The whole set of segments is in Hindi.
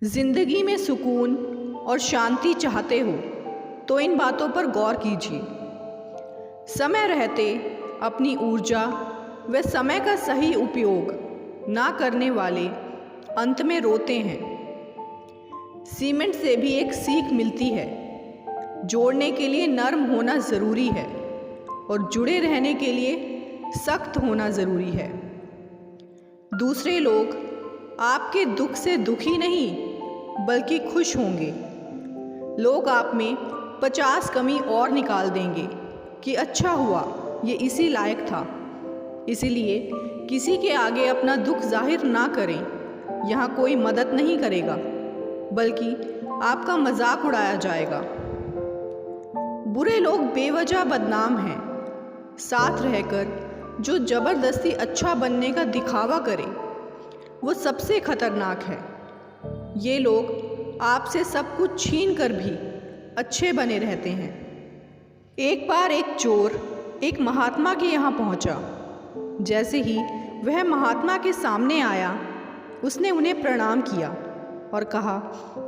जिंदगी में सुकून और शांति चाहते हो तो इन बातों पर गौर कीजिए। समय रहते अपनी ऊर्जा व समय का सही उपयोग ना करने वाले अंत में रोते हैं। सीमेंट से भी एक सीख मिलती है, जोड़ने के लिए नरम होना ज़रूरी है और जुड़े रहने के लिए सख्त होना ज़रूरी है। दूसरे लोग आपके दुख से दुखी नहीं बल्कि खुश होंगे। लोग आप में 50 कमी और निकाल देंगे कि अच्छा हुआ ये इसी लायक था। इसीलिए किसी के आगे अपना दुख जाहिर ना करें। यहाँ कोई मदद नहीं करेगा बल्कि आपका मजाक उड़ाया जाएगा। बुरे लोग बेवजह बदनाम हैं। साथ रहकर जो ज़बरदस्ती अच्छा बनने का दिखावा करे वो सबसे खतरनाक है। ये लोग आपसे सब कुछ छीन कर भी अच्छे बने रहते हैं। एक बार एक चोर एक महात्मा के यहाँ पहुँचा। जैसे ही वह महात्मा के सामने आया, उसने उन्हें प्रणाम किया और कहा,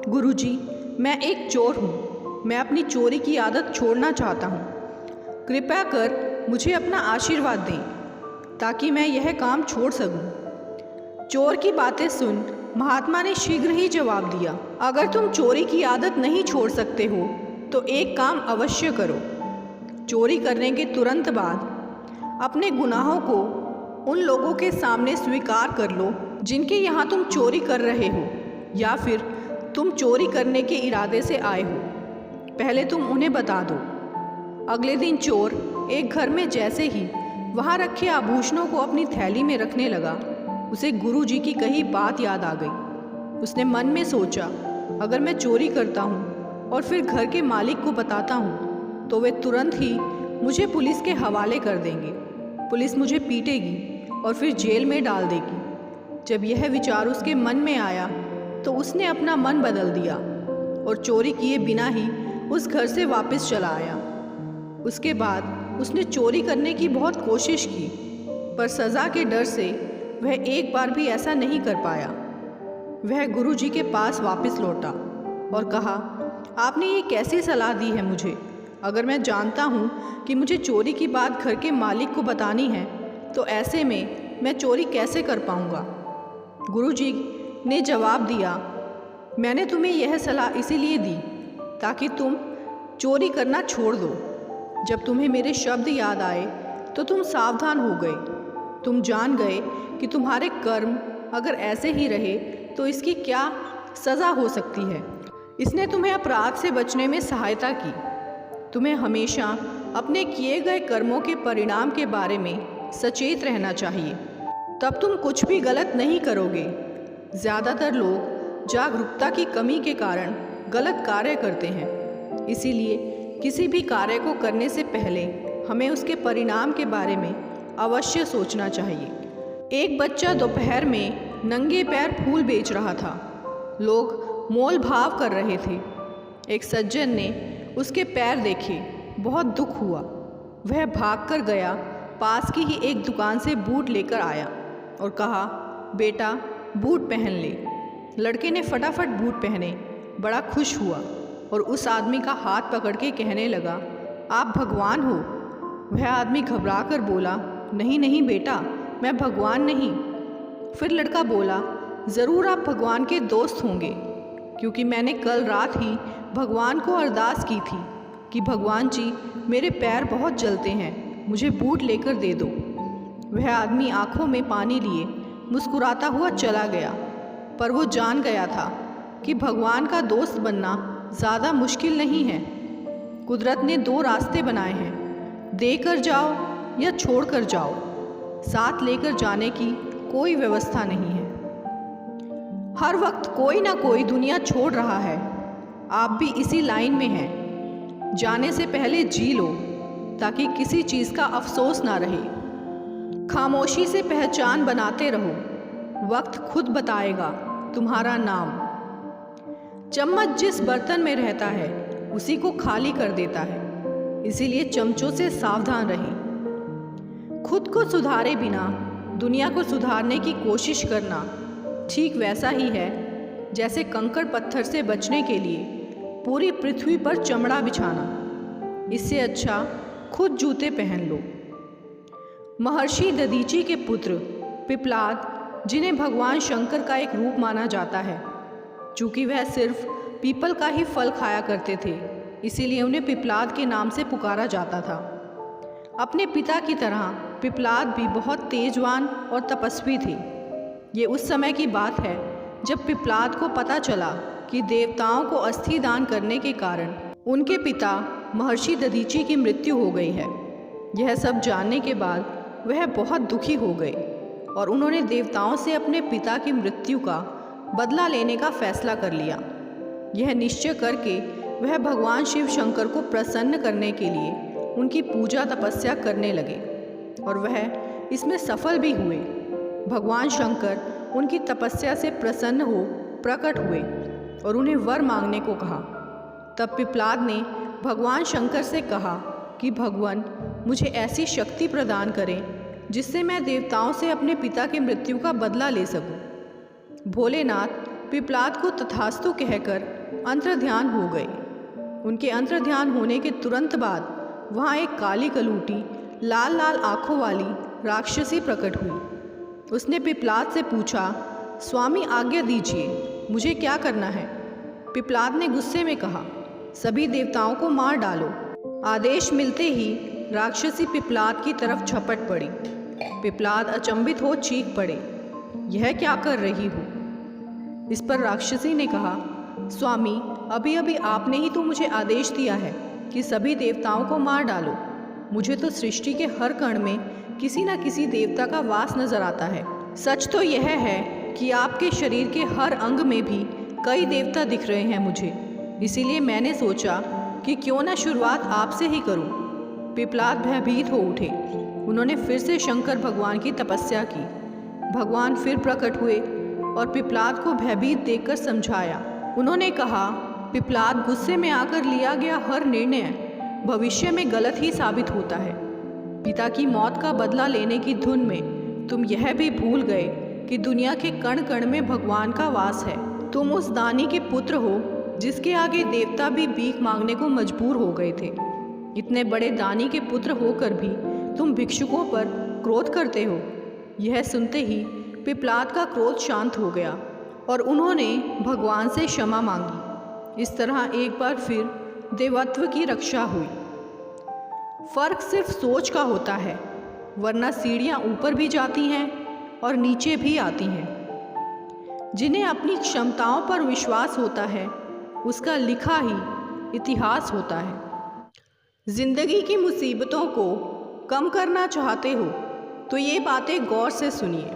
गुरुजी, मैं एक चोर हूँ। मैं अपनी चोरी की आदत छोड़ना चाहता हूँ। कृपया कर मुझे अपना आशीर्वाद दें ताकि मैं यह काम छोड़ सकूँ। चोर की बातें सुन महात्मा ने शीघ्र ही जवाब दिया, अगर तुम चोरी की आदत नहीं छोड़ सकते हो तो एक काम अवश्य करो। चोरी करने के तुरंत बाद अपने गुनाहों को उन लोगों के सामने स्वीकार कर लो जिनके यहाँ तुम चोरी कर रहे हो या फिर तुम चोरी करने के इरादे से आए हो। पहले तुम उन्हें बता दो। अगले दिन चोर एक घर में जैसे ही वहाँ रखे आभूषणों को अपनी थैली में रखने लगा, उसे गुरुजी की कही बात याद आ गई। उसने मन में सोचा, अगर मैं चोरी करता हूँ और फिर घर के मालिक को बताता हूँ तो वे तुरंत ही मुझे पुलिस के हवाले कर देंगे। पुलिस मुझे पीटेगी और फिर जेल में डाल देगी। जब यह विचार उसके मन में आया तो उसने अपना मन बदल दिया और चोरी किए बिना ही उस घर से वापस चला आया। उसके बाद उसने चोरी करने की बहुत कोशिश की, पर सज़ा के डर से वह एक बार भी ऐसा नहीं कर पाया। वह गुरुजी के पास वापस लौटा और कहा, आपने ये कैसी सलाह दी है मुझे? अगर मैं जानता हूँ कि मुझे चोरी की बात घर के मालिक को बतानी है तो ऐसे में मैं चोरी कैसे कर पाऊँगा? गुरुजी ने जवाब दिया, मैंने तुम्हें यह सलाह इसीलिए दी ताकि तुम चोरी करना छोड़ दो। जब तुम्हें मेरे शब्द याद आए तो तुम सावधान हो गए। तुम जान गए कि तुम्हारे कर्म अगर ऐसे ही रहे तो इसकी क्या सज़ा हो सकती है। इसने तुम्हें अपराध से बचने में सहायता की। तुम्हें हमेशा अपने किए गए कर्मों के परिणाम के बारे में सचेत रहना चाहिए, तब तुम कुछ भी गलत नहीं करोगे। ज़्यादातर लोग जागरूकता की कमी के कारण गलत कार्य करते हैं। इसीलिए किसी भी कार्य को करने से पहले हमें उसके परिणाम के बारे में अवश्य सोचना चाहिए। एक बच्चा दोपहर में नंगे पैर फूल बेच रहा था। लोग मोल भाव कर रहे थे। एक सज्जन ने उसके पैर देखे, बहुत दुख हुआ। वह भागकर गया, पास की ही एक दुकान से बूट लेकर आया और कहा, बेटा बूट पहन ले। लड़के ने फटाफट बूट पहने, बड़ा खुश हुआ और उस आदमी का हाथ पकड़ के कहने लगा, आप भगवान हो। वह आदमी घबरा कर बोला, नहीं नहीं बेटा, मैं भगवान नहीं। फिर लड़का बोला, ज़रूर आप भगवान के दोस्त होंगे, क्योंकि मैंने कल रात ही भगवान को अरदास की थी कि भगवान जी मेरे पैर बहुत जलते हैं, मुझे बूट लेकर दे दो। वह आदमी आंखों में पानी लिए मुस्कुराता हुआ चला गया, पर वो जान गया था कि भगवान का दोस्त बनना ज़्यादा मुश्किल नहीं है। कुदरत ने दो रास्ते बनाए हैं, देकर जाओ या छोड़ कर जाओ। साथ लेकर जाने की कोई व्यवस्था नहीं है। हर वक्त कोई ना कोई दुनिया छोड़ रहा है। आप भी इसी लाइन में हैं। जाने से पहले जी लो ताकि किसी चीज़ का अफसोस ना रहे। खामोशी से पहचान बनाते रहो, वक्त खुद बताएगा तुम्हारा नाम। चम्मच जिस बर्तन में रहता है उसी को खाली कर देता है, इसीलिए चमचों से सावधान रहें। खुद को सुधारे बिना दुनिया को सुधारने की कोशिश करना ठीक वैसा ही है जैसे कंकड़ पत्थर से बचने के लिए पूरी पृथ्वी पर चमड़ा बिछाना, इससे अच्छा खुद जूते पहन लो। महर्षि दधीचि के पुत्र पिप्लाद, जिन्हें भगवान शंकर का एक रूप माना जाता है, चूँकि वह सिर्फ पीपल का ही फल खाया करते थे, इसीलिए उन्हें पिप्लाद के नाम से पुकारा जाता था। अपने पिता की तरह पिप्लाद भी बहुत तेजवान और तपस्वी थे। ये उस समय की बात है जब पिप्लाद को पता चला कि देवताओं को अस्थि दान करने के कारण उनके पिता महर्षि दधीचि की मृत्यु हो गई है। यह सब जानने के बाद वह बहुत दुखी हो गए और उन्होंने देवताओं से अपने पिता की मृत्यु का बदला लेने का फैसला कर लिया। यह निश्चय करके वह भगवान शिव शंकर को प्रसन्न करने के लिए उनकी पूजा तपस्या करने लगे और वह इसमें सफल भी हुए। भगवान शंकर उनकी तपस्या से प्रसन्न हो प्रकट हुए और उन्हें वर मांगने को कहा। तब पिप्लाद ने भगवान शंकर से कहा कि भगवान, मुझे ऐसी शक्ति प्रदान करें जिससे मैं देवताओं से अपने पिता की मृत्यु का बदला ले सकूं। भोलेनाथ पिप्लाद को तथास्तु कहकर अंतर्ध्यान हो गए। उनके अंतर्ध्यान होने के तुरंत बाद वहाँ एक काली कलूटी लाल लाल आँखों वाली राक्षसी प्रकट हुई। उसने पिप्लाद से पूछा, स्वामी आज्ञा दीजिए, मुझे क्या करना है? पिप्लाद ने गुस्से में कहा, सभी देवताओं को मार डालो। आदेश मिलते ही राक्षसी पिप्लाद की तरफ झपट पड़ी। पिप्लाद अचंभित हो चीख पड़े, यह क्या कर रही हो? इस पर राक्षसी ने कहा, स्वामी, अभी अभी आपने ही तो मुझे आदेश दिया है कि सभी देवताओं को मार डालो। मुझे तो सृष्टि के हर कण में किसी न किसी देवता का वास नजर आता है। सच तो यह है कि आपके शरीर के हर अंग में भी कई देवता दिख रहे हैं मुझे, इसीलिए मैंने सोचा कि क्यों न शुरुआत आपसे ही करूं। पिप्लाद भयभीत हो उठे। उन्होंने फिर से शंकर भगवान की तपस्या की। भगवान फिर प्रकट हुए और पिप्लाद को भयभीत देखकर समझाया। उन्होंने कहा, पिप्लाद, गुस्से में आकर लिया गया हर निर्णय भविष्य में गलत ही साबित होता है। पिता की मौत का बदला लेने की धुन में तुम यह भी भूल गए कि दुनिया के कण कण में भगवान का वास है। तुम उस दानी के पुत्र हो जिसके आगे देवता भी भीख मांगने को मजबूर हो गए थे। इतने बड़े दानी के पुत्र होकर भी तुम भिक्षुकों पर क्रोध करते हो। यह सुनते ही पिप्लाद का क्रोध शांत हो गया और उन्होंने भगवान से क्षमा मांगी। इस तरह एक बार फिर देवत्व की रक्षा हुई। फर्क सिर्फ सोच का होता है, वरना सीढ़ियाँ ऊपर भी जाती हैं और नीचे भी आती हैं। जिन्हें अपनी क्षमताओं पर विश्वास होता है उसका लिखा ही इतिहास होता है। जिंदगी की मुसीबतों को कम करना चाहते हो तो ये बातें गौर से सुनिए।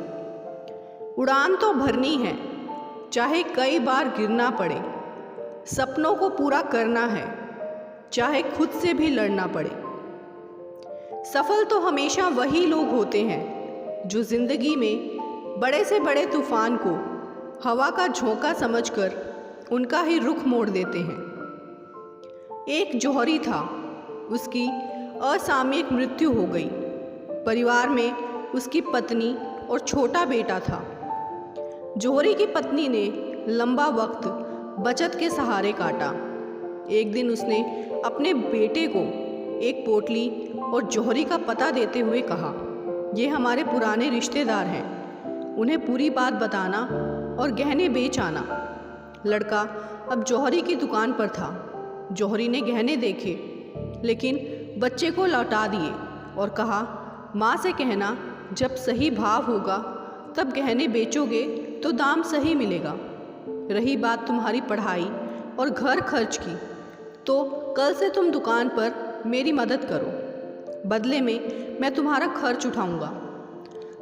उड़ान तो भरनी है, चाहे कई बार गिरना पड़े। सपनों को पूरा करना है, चाहे खुद से भी लड़ना पड़े। सफल तो हमेशा वही लोग होते हैं जो जिंदगी में बड़े से बड़े तूफान को हवा का झोंका समझकर उनका ही रुख मोड़ देते हैं। एक जौहरी था, उसकी असामयिक मृत्यु हो गई। परिवार में उसकी पत्नी और छोटा बेटा था। जौहरी की पत्नी ने लंबा वक्त बचत के सहारे काटा। एक दिन उसने अपने बेटे को एक पोटली और जौहरी का पता देते हुए कहा, ये हमारे पुराने रिश्तेदार हैं, उन्हें पूरी बात बताना और गहने बेच आना। लड़का अब जौहरी की दुकान पर था। जौहरी ने गहने देखे लेकिन बच्चे को लौटा दिए और कहा, माँ से कहना जब सही भाव होगा तब गहने बेचोगे तो दाम सही मिलेगा। रही बात तुम्हारी पढ़ाई और घर खर्च की तो कल से तुम दुकान पर मेरी मदद करो, बदले में मैं तुम्हारा खर्च उठाऊंगा।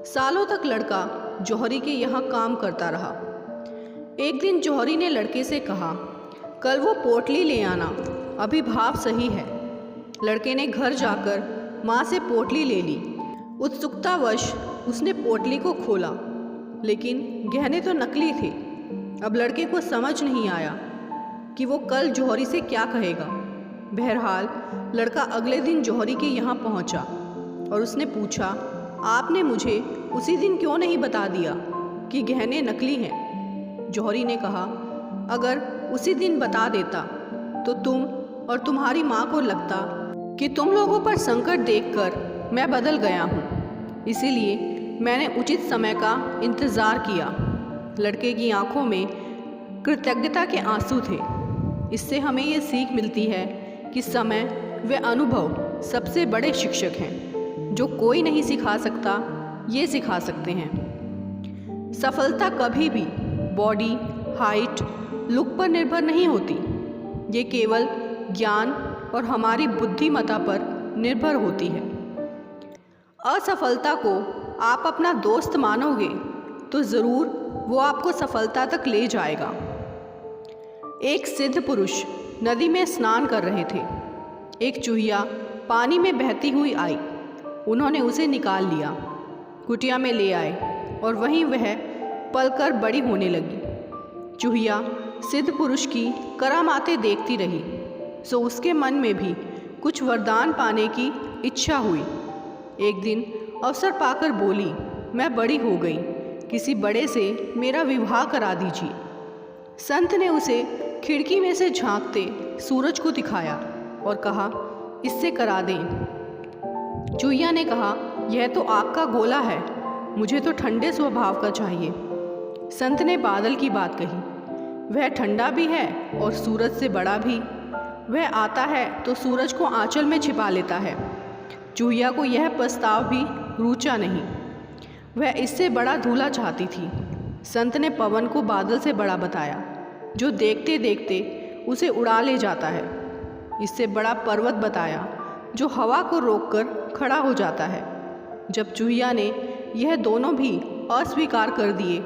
सालों तक लड़का जौहरी के यहाँ काम करता रहा। एक दिन जौहरी ने लड़के से कहा, कल वो पोटली ले आना, अभी भाव सही है। लड़के ने घर जाकर माँ से पोटली ले ली। उत्सुकतावश उसने पोटली को खोला लेकिन गहने तो नकली थे। अब लड़के को समझ नहीं आया कि वो कल जौहरी से क्या कहेगा। बहरहाल लड़का अगले दिन जौहरी के यहाँ पहुँचा और उसने पूछा, आपने मुझे उसी दिन क्यों नहीं बता दिया कि गहने नकली हैं? जौहरी ने कहा, अगर उसी दिन बता देता तो तुम और तुम्हारी माँ को लगता कि तुम लोगों पर संकट देखकर मैं बदल गया हूँ, इसीलिए मैंने उचित समय का इंतज़ार किया। लड़के की आंखों में कृतज्ञता के आंसू थे। इससे हमें ये सीख मिलती है कि समय व अनुभव सबसे बड़े शिक्षक हैं। जो कोई नहीं सिखा सकता, ये सिखा सकते हैं। सफलता कभी भी बॉडी, हाइट, लुक पर निर्भर नहीं होती। ये केवल ज्ञान और हमारी बुद्धिमत्ता पर निर्भर होती है। असफलता को आप अपना दोस्त मानोगे तो ज़रूर वो आपको सफलता तक ले जाएगा। एक सिद्ध पुरुष नदी में स्नान कर रहे थे। एक चूहिया पानी में बहती हुई आई। उन्होंने उसे निकाल लिया, कुटिया में ले आए और वहीं वह पलकर बड़ी होने लगी। चूहिया सिद्ध पुरुष की करामातें देखती रही, सो उसके मन में भी कुछ वरदान पाने की इच्छा हुई। एक दिन अवसर पाकर बोली, मैं बड़ी हो गई, किसी बड़े से मेरा विवाह करा दीजिए। संत ने उसे खिड़की में से झांकते सूरज को दिखाया और कहा, इससे करा दें। चूहिया ने कहा, यह तो आग का गोला है, मुझे तो ठंडे स्वभाव का चाहिए। संत ने बादल की बात कही, वह ठंडा भी है और सूरज से बड़ा भी। वह आता है तो सूरज को आंचल में छिपा लेता है। चूहिया को यह प्रस्ताव भी रुचा नहीं। वह इससे बड़ा दूल्हा चाहती थी। संत ने पवन को बादल से बड़ा बताया, जो देखते देखते उसे उड़ा ले जाता है। इससे बड़ा पर्वत बताया, जो हवा को रोककर खड़ा हो जाता है। जब चूहिया ने यह दोनों भी अस्वीकार कर दिए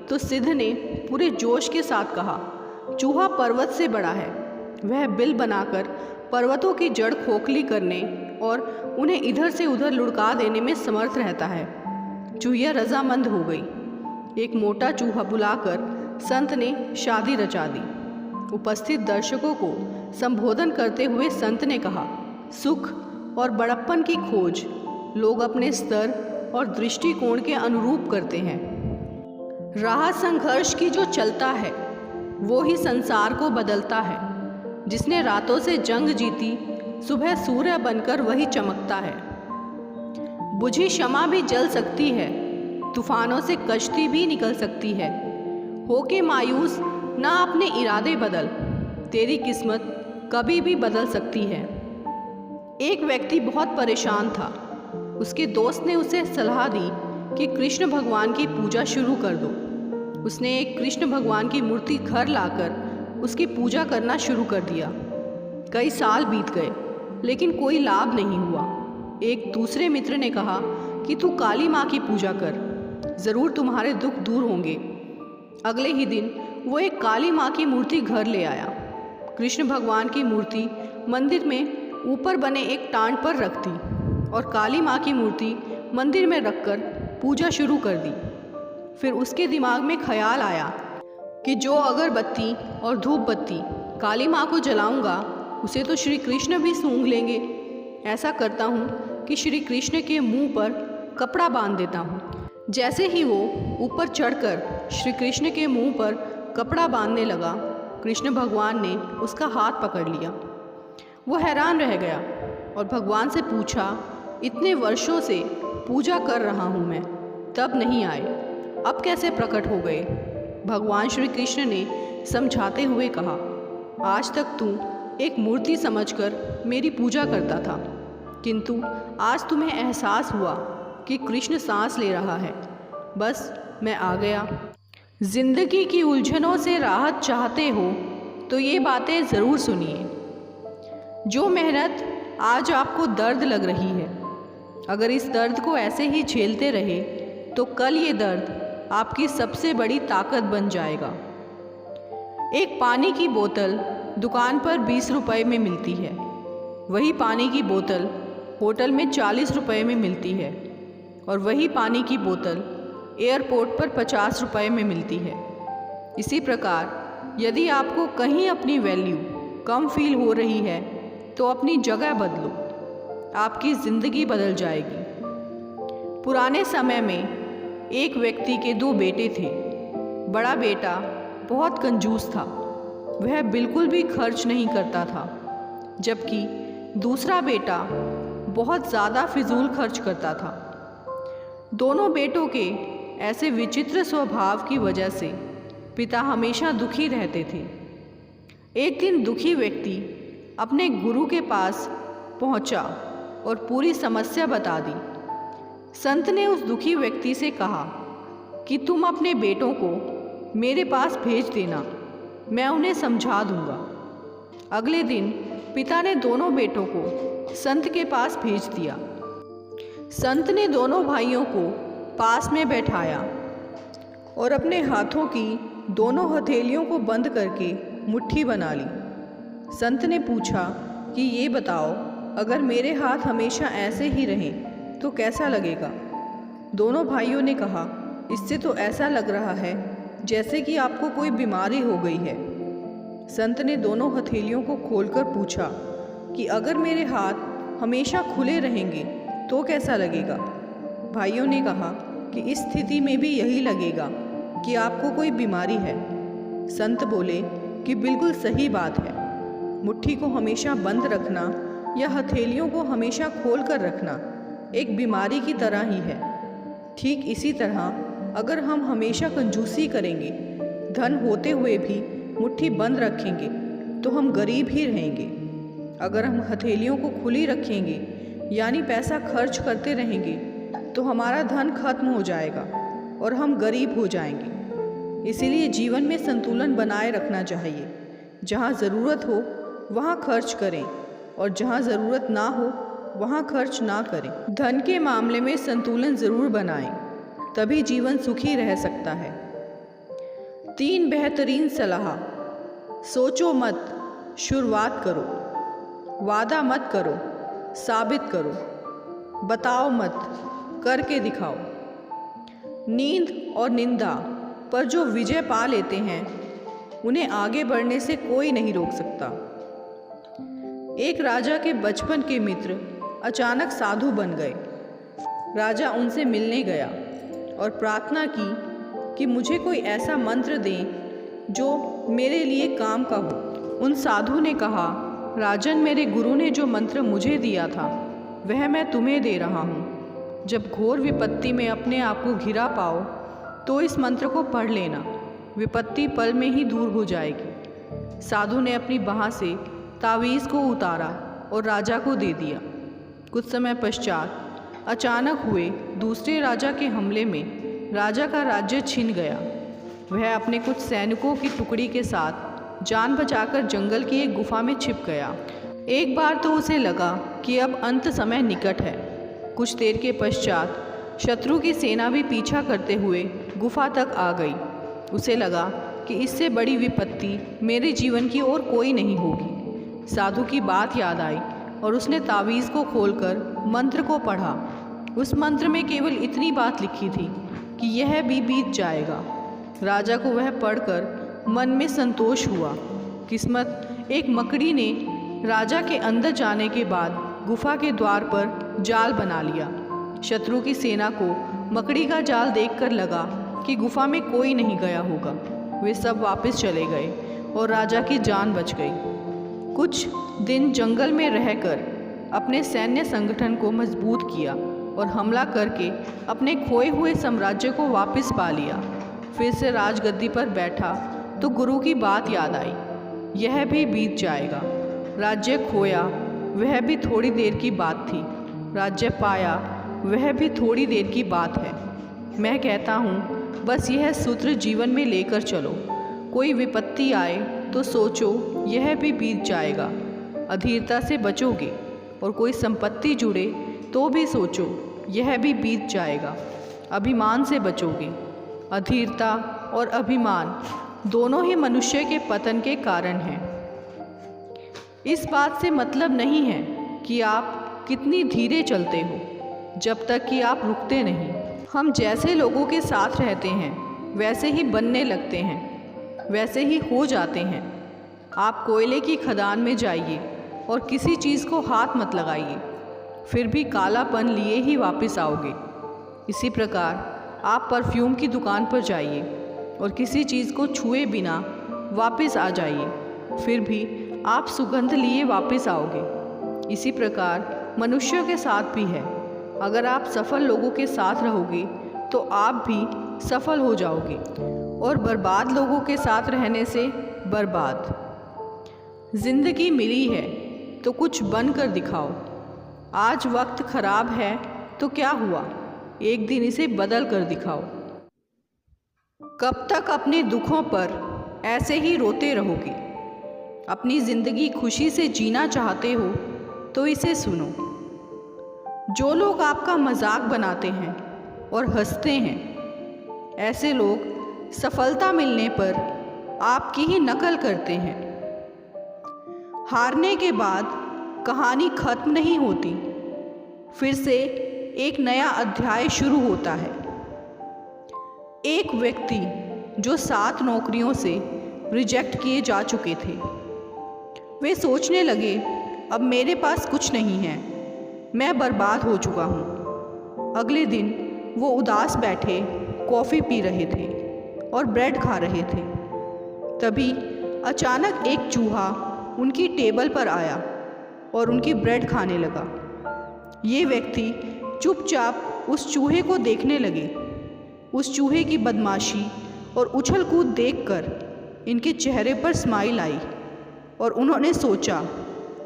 तो सिद्ध ने पूरे जोश के साथ कहा, चूहा पर्वत से बड़ा है। वह बिल बनाकर पर्वतों की जड़ खोखली करने और उन्हें इधर से उधर लुढ़का देने में समर्थ रहता है। चूहिया रजामंद हो गई। एक मोटा चूहा बुलाकर संत ने शादी रचा दी। उपस्थित दर्शकों को संबोधन करते हुए संत ने कहा, सुख और बड़प्पन की खोज लोग अपने स्तर और दृष्टिकोण के अनुरूप करते हैं। राह संघर्ष की जो चलता है वो ही संसार को बदलता है। जिसने रातों से जंग जीती, सुबह सूर्य बनकर वही चमकता है। बुझी शमा भी जल सकती है, तूफानों से कश्ती भी निकल सकती है। होके मायूस ना अपने इरादे बदल, तेरी किस्मत कभी भी बदल सकती है। एक व्यक्ति बहुत परेशान था। उसके दोस्त ने उसे सलाह दी कि कृष्ण भगवान की पूजा शुरू कर दो। उसने एक कृष्ण भगवान की मूर्ति घर लाकर उसकी पूजा करना शुरू कर दिया। कई साल बीत गए लेकिन कोई लाभ नहीं हुआ। एक दूसरे मित्र ने कहा कि तू काली माँ की पूजा कर, ज़रूर तुम्हारे दुख दूर होंगे। अगले ही दिन वो एक काली माँ की मूर्ति घर ले आया। कृष्ण भगवान की मूर्ति मंदिर में ऊपर बने एक टांड पर रख दी और काली माँ की मूर्ति मंदिर में रखकर पूजा शुरू कर दी। फिर उसके दिमाग में ख्याल आया कि जो अगरबत्ती और धूप बत्ती काली माँ को जलाऊंगा, उसे तो श्री कृष्ण भी सूंघ लेंगे। ऐसा करता हूँ कि श्री कृष्ण के मुंह पर कपड़ा बांध देता हूँ। जैसे ही वो ऊपर चढ़कर श्री कृष्ण के मुंह पर कपड़ा बांधने लगा, कृष्ण भगवान ने उसका हाथ पकड़ लिया। वो हैरान रह गया और भगवान से पूछा, इतने वर्षों से पूजा कर रहा हूँ मैं, तब नहीं आए, अब कैसे प्रकट हो गए? भगवान श्री कृष्ण ने समझाते हुए कहा, आज तक तू एक मूर्ति समझकर मेरी पूजा करता था, किंतु आज तुम्हें एहसास हुआ कि कृष्ण सांस ले रहा है। बस मैं आ गया। जिंदगी की उलझनों से राहत चाहते हो तो ये बातें ज़रूर सुनिए। जो मेहनत आज आपको दर्द लग रही है, अगर इस दर्द को ऐसे ही झेलते रहे तो कल ये दर्द आपकी सबसे बड़ी ताकत बन जाएगा। एक पानी की बोतल दुकान पर 20 रुपए में मिलती है, वही पानी की बोतल होटल में 40 रुपए में मिलती है और वही पानी की बोतल एयरपोर्ट पर 50 रुपए में मिलती है। इसी प्रकार यदि आपको कहीं अपनी वैल्यू कम फील हो रही है तो अपनी जगह बदलो, आपकी ज़िंदगी बदल जाएगी। पुराने समय में एक व्यक्ति के 2 बेटे थे। बड़ा बेटा बहुत कंजूस था वह बिल्कुल भी खर्च नहीं करता था, जबकि दूसरा बेटा बहुत ज़्यादा फिजूल खर्च करता था। दोनों बेटों के ऐसे विचित्र स्वभाव की वजह से पिता हमेशा दुखी रहते थे। एक दिन दुखी व्यक्ति अपने गुरु के पास पहुंचा और पूरी समस्या बता दी। संत ने उस दुखी व्यक्ति से कहा कि तुम अपने बेटों को मेरे पास भेज देना, मैं उन्हें समझा दूंगा। अगले दिन पिता ने दोनों बेटों को संत के पास भेज दिया। संत ने दोनों भाइयों को पास में बैठाया और अपने हाथों की दोनों हथेलियों को बंद करके मुट्ठी बना ली। संत ने पूछा कि ये बताओ, अगर मेरे हाथ हमेशा ऐसे ही रहें तो कैसा लगेगा? दोनों भाइयों ने कहा, इससे तो ऐसा लग रहा है जैसे कि आपको कोई बीमारी हो गई है। संत ने दोनों हथेलियों को खोलकर पूछा कि अगर मेरे हाथ हमेशा खुले रहेंगे तो कैसा लगेगा? भाइयों ने कहा कि इस स्थिति में भी यही लगेगा कि आपको कोई बीमारी है। संत बोले कि बिल्कुल सही बात है, मुट्ठी को हमेशा बंद रखना या हथेलियों को हमेशा खोल कर रखना एक बीमारी की तरह ही है। ठीक इसी तरह अगर हम हमेशा कंजूसी करेंगे, धन होते हुए भी मुट्ठी बंद रखेंगे तो हम गरीब ही रहेंगे। अगर हम हथेलियों को खुली रखेंगे यानी पैसा खर्च करते रहेंगे तो हमारा धन खत्म हो जाएगा और हम गरीब हो जाएंगे। इसीलिए जीवन में संतुलन बनाए रखना चाहिए। जहाँ ज़रूरत हो वहाँ खर्च करें और जहाँ ज़रूरत ना हो वहाँ खर्च ना करें। धन के मामले में संतुलन ज़रूर बनाएं, तभी जीवन सुखी रह सकता है। 3 बेहतरीन सलाह। सोचो मत, शुरुआत करो। वादा मत करो, साबित करो। बताओ मत, करके दिखाओ। नींद और निंदा पर जो विजय पा लेते हैं उन्हें आगे बढ़ने से कोई नहीं रोक सकता। एक राजा के बचपन के मित्र अचानक साधु बन गए। राजा उनसे मिलने गया और प्रार्थना की कि मुझे कोई ऐसा मंत्र दें जो मेरे लिए काम का हो। उन साधु ने कहा, राजन, मेरे गुरु ने जो मंत्र मुझे दिया था वह मैं तुम्हें दे रहा हूँ। जब घोर विपत्ति में अपने आप को घिरा पाओ तो इस मंत्र को पढ़ लेना, विपत्ति पल में ही दूर हो जाएगी। साधु ने अपनी बाह से तावीज़ को उतारा और राजा को दे दिया। कुछ समय पश्चात अचानक हुए दूसरे राजा के हमले में राजा का राज्य छिन गया। वह अपने कुछ सैनिकों की टुकड़ी के साथ जान बचाकर जंगल की एक गुफा में छिप गया। एक बार तो उसे लगा कि अब अंत समय निकट है। कुछ देर के पश्चात शत्रु की सेना भी पीछा करते हुए गुफा तक आ गई। उसे लगा कि इससे बड़ी विपत्ति मेरे जीवन की और कोई नहीं होगी। साधु की बात याद आई और उसने तावीज़ को खोलकर मंत्र को पढ़ा। उस मंत्र में केवल इतनी बात लिखी थी कि यह भी बीत जाएगा। राजा को वह पढ़कर मन में संतोष हुआ। किस्मत, एक मकड़ी ने राजा के अंदर जाने के बाद गुफा के द्वार पर जाल बना लिया। शत्रु की सेना को मकड़ी का जाल देखकर लगा कि गुफा में कोई नहीं गया होगा। वे सब वापस चले गए और राजा की जान बच गई। कुछ दिन जंगल में रहकर अपने सैन्य संगठन को मजबूत किया और हमला करके अपने खोए हुए साम्राज्य को वापस पा लिया। फिर से राजगद्दी पर बैठा तो गुरु की बात याद आई, यह भी बीत जाएगा। राज्य खोया वह भी थोड़ी देर की बात थी, राज्य पाया वह भी थोड़ी देर की बात है। मैं कहता हूँ बस यह सूत्र जीवन में लेकर चलो। कोई विपत्ति आए तो सोचो यह भी बीत जाएगा, अधीरता से बचोगे। और कोई संपत्ति जुड़े तो भी सोचो यह भी बीत जाएगा, अभिमान से बचोगे। अधीरता और अभिमान दोनों ही मनुष्य के पतन के कारण हैं। इस बात से मतलब नहीं है कि आप कितनी धीरे चलते हो, जब तक कि आप रुकते नहीं। हम जैसे लोगों के साथ रहते हैं वैसे ही बनने लगते हैं, वैसे ही हो जाते हैं। आप कोयले की खदान में जाइए और किसी चीज़ को हाथ मत लगाइए, फिर भी कालापन लिए ही वापस आओगे। इसी प्रकार आप परफ्यूम की दुकान पर जाइए और किसी चीज़ को छुए बिना वापस आ जाइए, फिर भी आप सुगंध लिए वापस आओगे। इसी प्रकार मनुष्यों के साथ भी है। अगर आप सफल लोगों के साथ रहोगे तो आप भी सफल हो जाओगे, और बर्बाद लोगों के साथ रहने से बर्बाद। जिंदगी मिली है तो कुछ बन कर दिखाओ। आज वक्त खराब है तो क्या हुआ, एक दिन इसे बदल कर दिखाओ। कब तक अपने दुखों पर ऐसे ही रोते रहोगे? अपनी ज़िंदगी खुशी से जीना चाहते हो तो इसे सुनो। जो लोग आपका मजाक बनाते हैं और हंसते हैं, ऐसे लोग सफलता मिलने पर आपकी ही नकल करते हैं। हारने के बाद कहानी खत्म नहीं होती, फिर से एक नया अध्याय शुरू होता है। एक व्यक्ति जो 7 नौकरियों से रिजेक्ट किए जा चुके थे, वे सोचने लगे अब मेरे पास कुछ नहीं है, मैं बर्बाद हो चुका हूँ। अगले दिन वो उदास बैठे कॉफ़ी पी रहे थे और ब्रेड खा रहे थे। तभी अचानक एक चूहा उनकी टेबल पर आया और उनकी ब्रेड खाने लगा। ये व्यक्ति चुपचाप उस चूहे को देखने लगे। उस चूहे की बदमाशी और उछल कूद देखकर इनके चेहरे पर स्माइल आई और उन्होंने सोचा,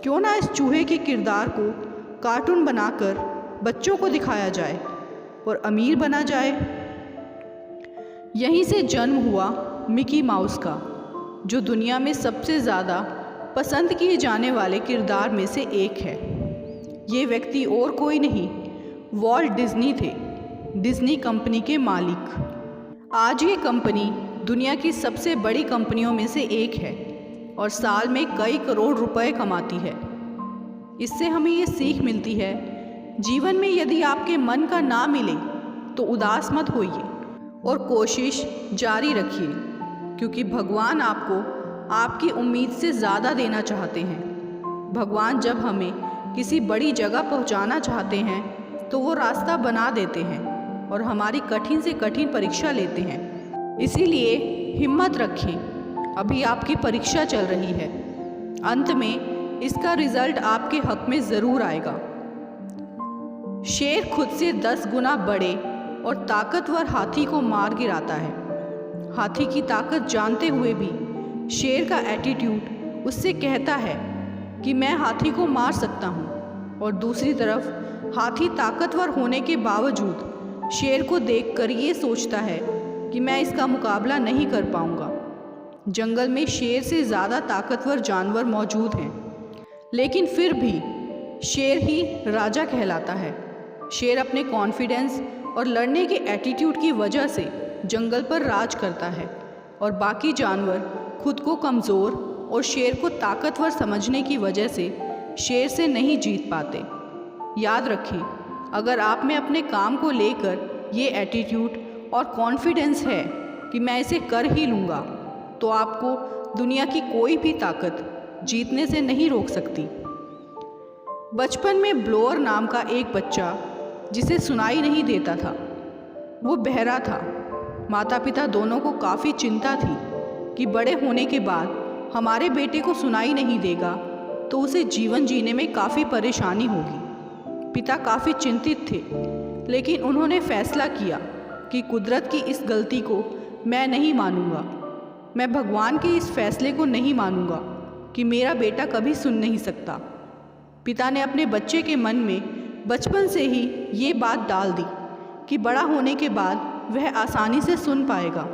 क्यों ना इस चूहे के किरदार को कार्टून बनाकर बच्चों को दिखाया जाए और अमीर बना जाए। यहीं से जन्म हुआ मिकी माउस का, जो दुनिया में सबसे ज़्यादा पसंद किए जाने वाले किरदार में से एक है। ये व्यक्ति और कोई नहीं, वॉल्ट डिज्नी थे, डिज्नी कंपनी के मालिक। आज ये कंपनी दुनिया की सबसे बड़ी कंपनियों में से एक है और साल में कई करोड़ रुपए कमाती है। इससे हमें ये सीख मिलती है, जीवन में यदि आपके मन का ना मिले तो उदास मत होइए और कोशिश जारी रखिए, क्योंकि भगवान आपको आपकी उम्मीद से ज़्यादा देना चाहते हैं। भगवान जब हमें किसी बड़ी जगह पहुंचाना चाहते हैं तो वो रास्ता बना देते हैं और हमारी कठिन से कठिन परीक्षा लेते हैं। इसीलिए हिम्मत रखें, अभी आपकी परीक्षा चल रही है। अंत में इसका रिजल्ट आपके हक में ज़रूर आएगा। शेर खुद से 10 गुना बड़े और ताकतवर हाथी को मार गिराता है। हाथी की ताकत जानते हुए भी शेर का एटीट्यूड उससे कहता है कि मैं हाथी को मार सकता हूँ, और दूसरी तरफ हाथी ताकतवर होने के बावजूद शेर को देखकर ये सोचता है कि मैं इसका मुकाबला नहीं कर पाऊँगा। जंगल में शेर से ज़्यादा ताकतवर जानवर मौजूद हैं, लेकिन फिर भी शेर ही राजा कहलाता है। शेर अपने कॉन्फिडेंस और लड़ने के एटीट्यूड की वजह से जंगल पर राज करता है, और बाकी जानवर खुद को कमज़ोर और शेर को ताकतवर समझने की वजह से शेर से नहीं जीत पाते। याद रखें, अगर आप में अपने काम को लेकर ये एटीट्यूड और कॉन्फिडेंस है कि मैं इसे कर ही लूँगा, तो आपको दुनिया की कोई भी ताकत जीतने से नहीं रोक सकती। बचपन में ब्लोअर नाम का एक बच्चा, जिसे सुनाई नहीं देता था, वो बहरा था। माता पिता दोनों को काफ़ी चिंता थी कि बड़े होने के बाद हमारे बेटे को सुनाई नहीं देगा तो उसे जीवन जीने में काफ़ी परेशानी होगी। पिता काफ़ी चिंतित थे, लेकिन उन्होंने फैसला किया कि कुदरत की इस गलती को मैं नहीं मानूंगा। मैं भगवान के इस फैसले को नहीं मानूंगा कि मेरा बेटा कभी सुन नहीं सकता। पिता ने अपने बच्चे के मन में बचपन से ही ये बात डाल दी कि बड़ा होने के बाद वह आसानी से सुन पाएगा।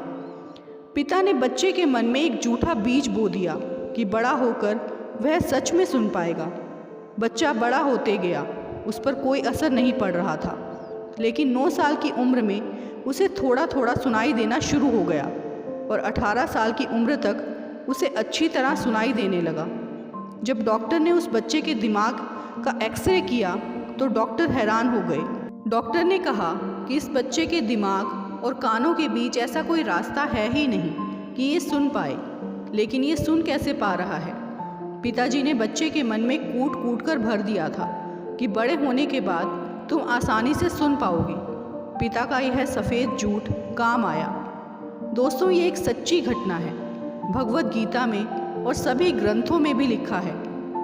पिता ने बच्चे के मन में एक झूठा बीज बो दिया कि बड़ा होकर वह सच में सुन पाएगा। बच्चा बड़ा होते गया, उस पर कोई असर नहीं पड़ रहा था, लेकिन 9 साल की उम्र में उसे थोड़ा थोड़ा सुनाई देना शुरू हो गया और 18 साल की उम्र तक उसे अच्छी तरह सुनाई देने लगा। जब डॉक्टर ने उस बच्चे के दिमाग का एक्सरे किया तो डॉक्टर हैरान हो गए। डॉक्टर ने कहा कि इस बच्चे के दिमाग और कानों के बीच ऐसा कोई रास्ता है ही नहीं कि ये सुन पाए, लेकिन ये सुन कैसे पा रहा है। पिताजी ने बच्चे के मन में कूट कूट कर भर दिया था कि बड़े होने के बाद तुम आसानी से सुन पाओगे। पिता का यह सफ़ेद झूठ काम आया। दोस्तों, ये एक सच्ची घटना है। भगवद गीता में और सभी ग्रंथों में भी लिखा है,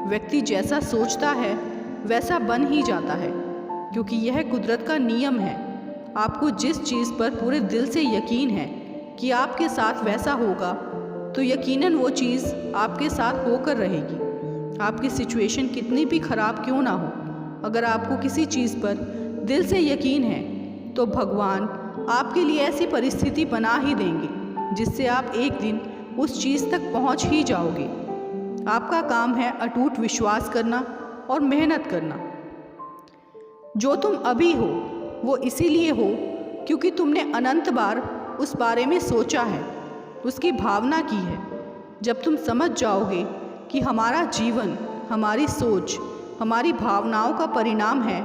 व्यक्ति जैसा सोचता है वैसा बन ही जाता है, क्योंकि यह कुदरत का नियम है। आपको जिस चीज़ पर पूरे दिल से यकीन है कि आपके साथ वैसा होगा, तो यकीनन वो चीज़ आपके साथ होकर रहेगी। आपकी सिचुएशन कितनी भी ख़राब क्यों ना हो, अगर आपको किसी चीज़ पर दिल से यकीन है तो भगवान आपके लिए ऐसी परिस्थिति बना ही देंगे जिससे आप एक दिन उस चीज़ तक पहुंच ही जाओगे। आपका काम है अटूट विश्वास करना और मेहनत करना। जो तुम अभी हो वो इसीलिए हो क्योंकि तुमने अनंत बार उस बारे में सोचा है, उसकी भावना की है। जब तुम समझ जाओगे कि हमारा जीवन हमारी सोच, हमारी भावनाओं का परिणाम है,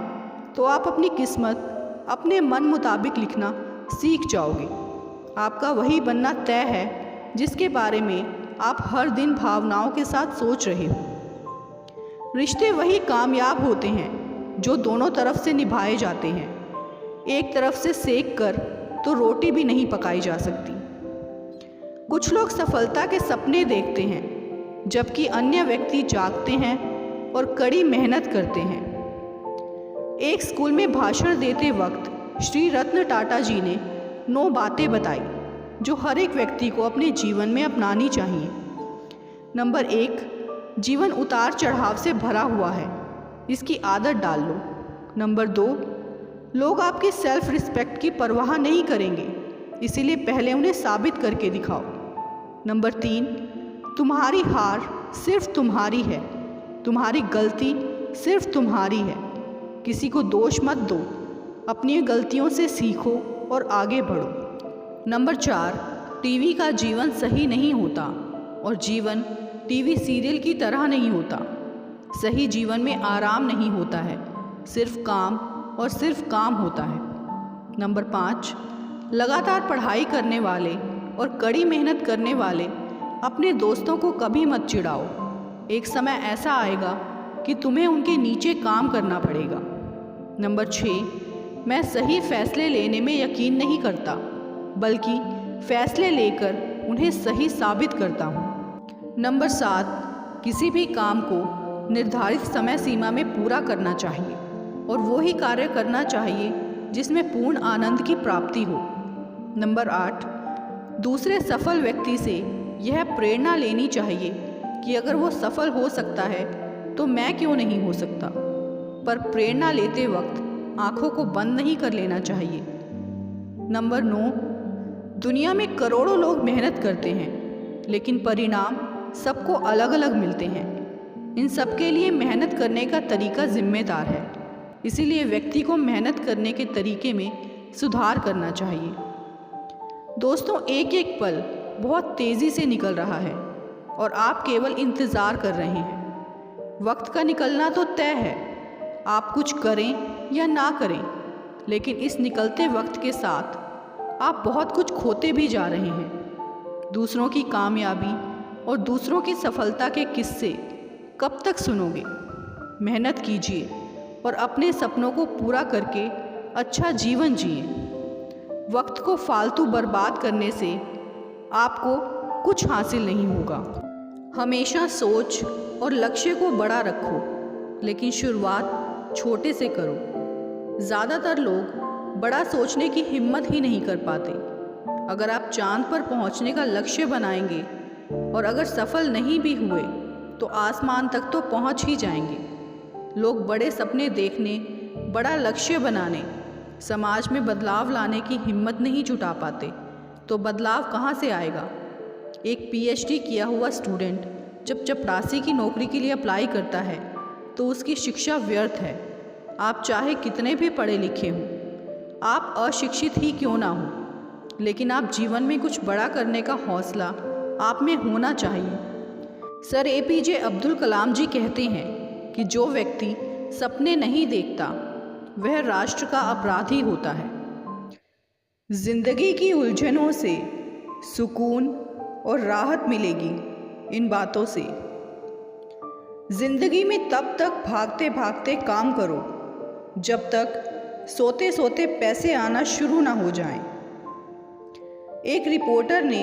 तो आप अपनी किस्मत अपने मन मुताबिक लिखना सीख जाओगे। आपका वही बनना तय है जिसके बारे में आप हर दिन भावनाओं के साथ सोच रहे हो। रिश्ते वही कामयाब होते हैं जो दोनों तरफ से निभाए जाते हैं। एक तरफ से सेक कर तो रोटी भी नहीं पकाई जा सकती। कुछ लोग सफलता के सपने देखते हैं, जबकि अन्य व्यक्ति जागते हैं और कड़ी मेहनत करते हैं। एक स्कूल में भाषण देते वक्त श्री रत्न टाटा जी ने 9 बातें बताई जो हर एक व्यक्ति को अपने जीवन में अपनानी चाहिए। नंबर 1, जीवन उतार चढ़ाव से भरा हुआ है, इसकी आदत डाल लो। नंबर 2, लोग आपकी सेल्फ रिस्पेक्ट की परवाह नहीं करेंगे, इसीलिए पहले उन्हें साबित करके दिखाओ। नंबर 3, तुम्हारी हार सिर्फ तुम्हारी है, तुम्हारी गलती सिर्फ तुम्हारी है। किसी को दोष मत दो, अपनी गलतियों से सीखो और आगे बढ़ो। नंबर 4, टीवी का जीवन सही नहीं होता और जीवन टीवी सीरियल की तरह नहीं होता। सही जीवन में आराम नहीं होता है, सिर्फ काम और सिर्फ काम होता है। नंबर 5, लगातार पढ़ाई करने वाले और कड़ी मेहनत करने वाले अपने दोस्तों को कभी मत चिढ़ाओ। एक समय ऐसा आएगा कि तुम्हें उनके नीचे काम करना पड़ेगा। नंबर 6, मैं सही फैसले लेने में यकीन नहीं करता, बल्कि फैसले लेकर उन्हें सही साबित करता हूँ। नंबर 7, किसी भी काम को निर्धारित समय सीमा में पूरा करना चाहिए और वो ही कार्य करना चाहिए जिसमें पूर्ण आनंद की प्राप्ति हो। नंबर 8, दूसरे सफल व्यक्ति से यह प्रेरणा लेनी चाहिए कि अगर वो सफल हो सकता है तो मैं क्यों नहीं हो सकता। पर प्रेरणा लेते वक्त आंखों को बंद नहीं कर लेना चाहिए। नंबर 9, दुनिया में करोड़ों लोग मेहनत करते हैं, लेकिन परिणाम सबको अलग अलग मिलते हैं। इन सबके लिए मेहनत करने का तरीका जिम्मेदार है, इसीलिए व्यक्ति को मेहनत करने के तरीके में सुधार करना चाहिए। दोस्तों, एक एक पल बहुत तेज़ी से निकल रहा है और आप केवल इंतज़ार कर रहे हैं। वक्त का निकलना तो तय है, आप कुछ करें या ना करें, लेकिन इस निकलते वक्त के साथ आप बहुत कुछ खोते भी जा रहे हैं। दूसरों की कामयाबी और दूसरों की सफलता के किस्से कब तक सुनोगे? मेहनत कीजिए और अपने सपनों को पूरा करके अच्छा जीवन जिए। वक्त को फालतू बर्बाद करने से आपको कुछ हासिल नहीं होगा। हमेशा सोच और लक्ष्य को बड़ा रखो, लेकिन शुरुआत छोटे से करो। ज़्यादातर लोग बड़ा सोचने की हिम्मत ही नहीं कर पाते। अगर आप चांद पर पहुंचने का लक्ष्य बनाएंगे और अगर सफल नहीं भी हुए तो आसमान तक तो पहुंच ही जाएंगे। लोग बड़े सपने देखने, बड़ा लक्ष्य बनाने, समाज में बदलाव लाने की हिम्मत नहीं जुटा पाते, तो बदलाव कहाँ से आएगा? एक पीएचडी किया हुआ स्टूडेंट जब चपरासी की नौकरी के लिए अप्लाई करता है तो उसकी शिक्षा व्यर्थ है। आप चाहे कितने भी पढ़े लिखे हों, आप अशिक्षित ही क्यों ना हो, लेकिन आप जीवन में कुछ बड़ा करने का हौसला आप में होना चाहिए। सर एपीजे अब्दुल कलाम जी कहते हैं कि जो व्यक्ति सपने नहीं देखता वह राष्ट्र का अपराधी होता है। जिंदगी की उलझनों से सुकून और राहत मिलेगी इन बातों से। जिंदगी में तब तक भागते भागते काम करो जब तक सोते सोते पैसे आना शुरू ना हो जाएं। एक रिपोर्टर ने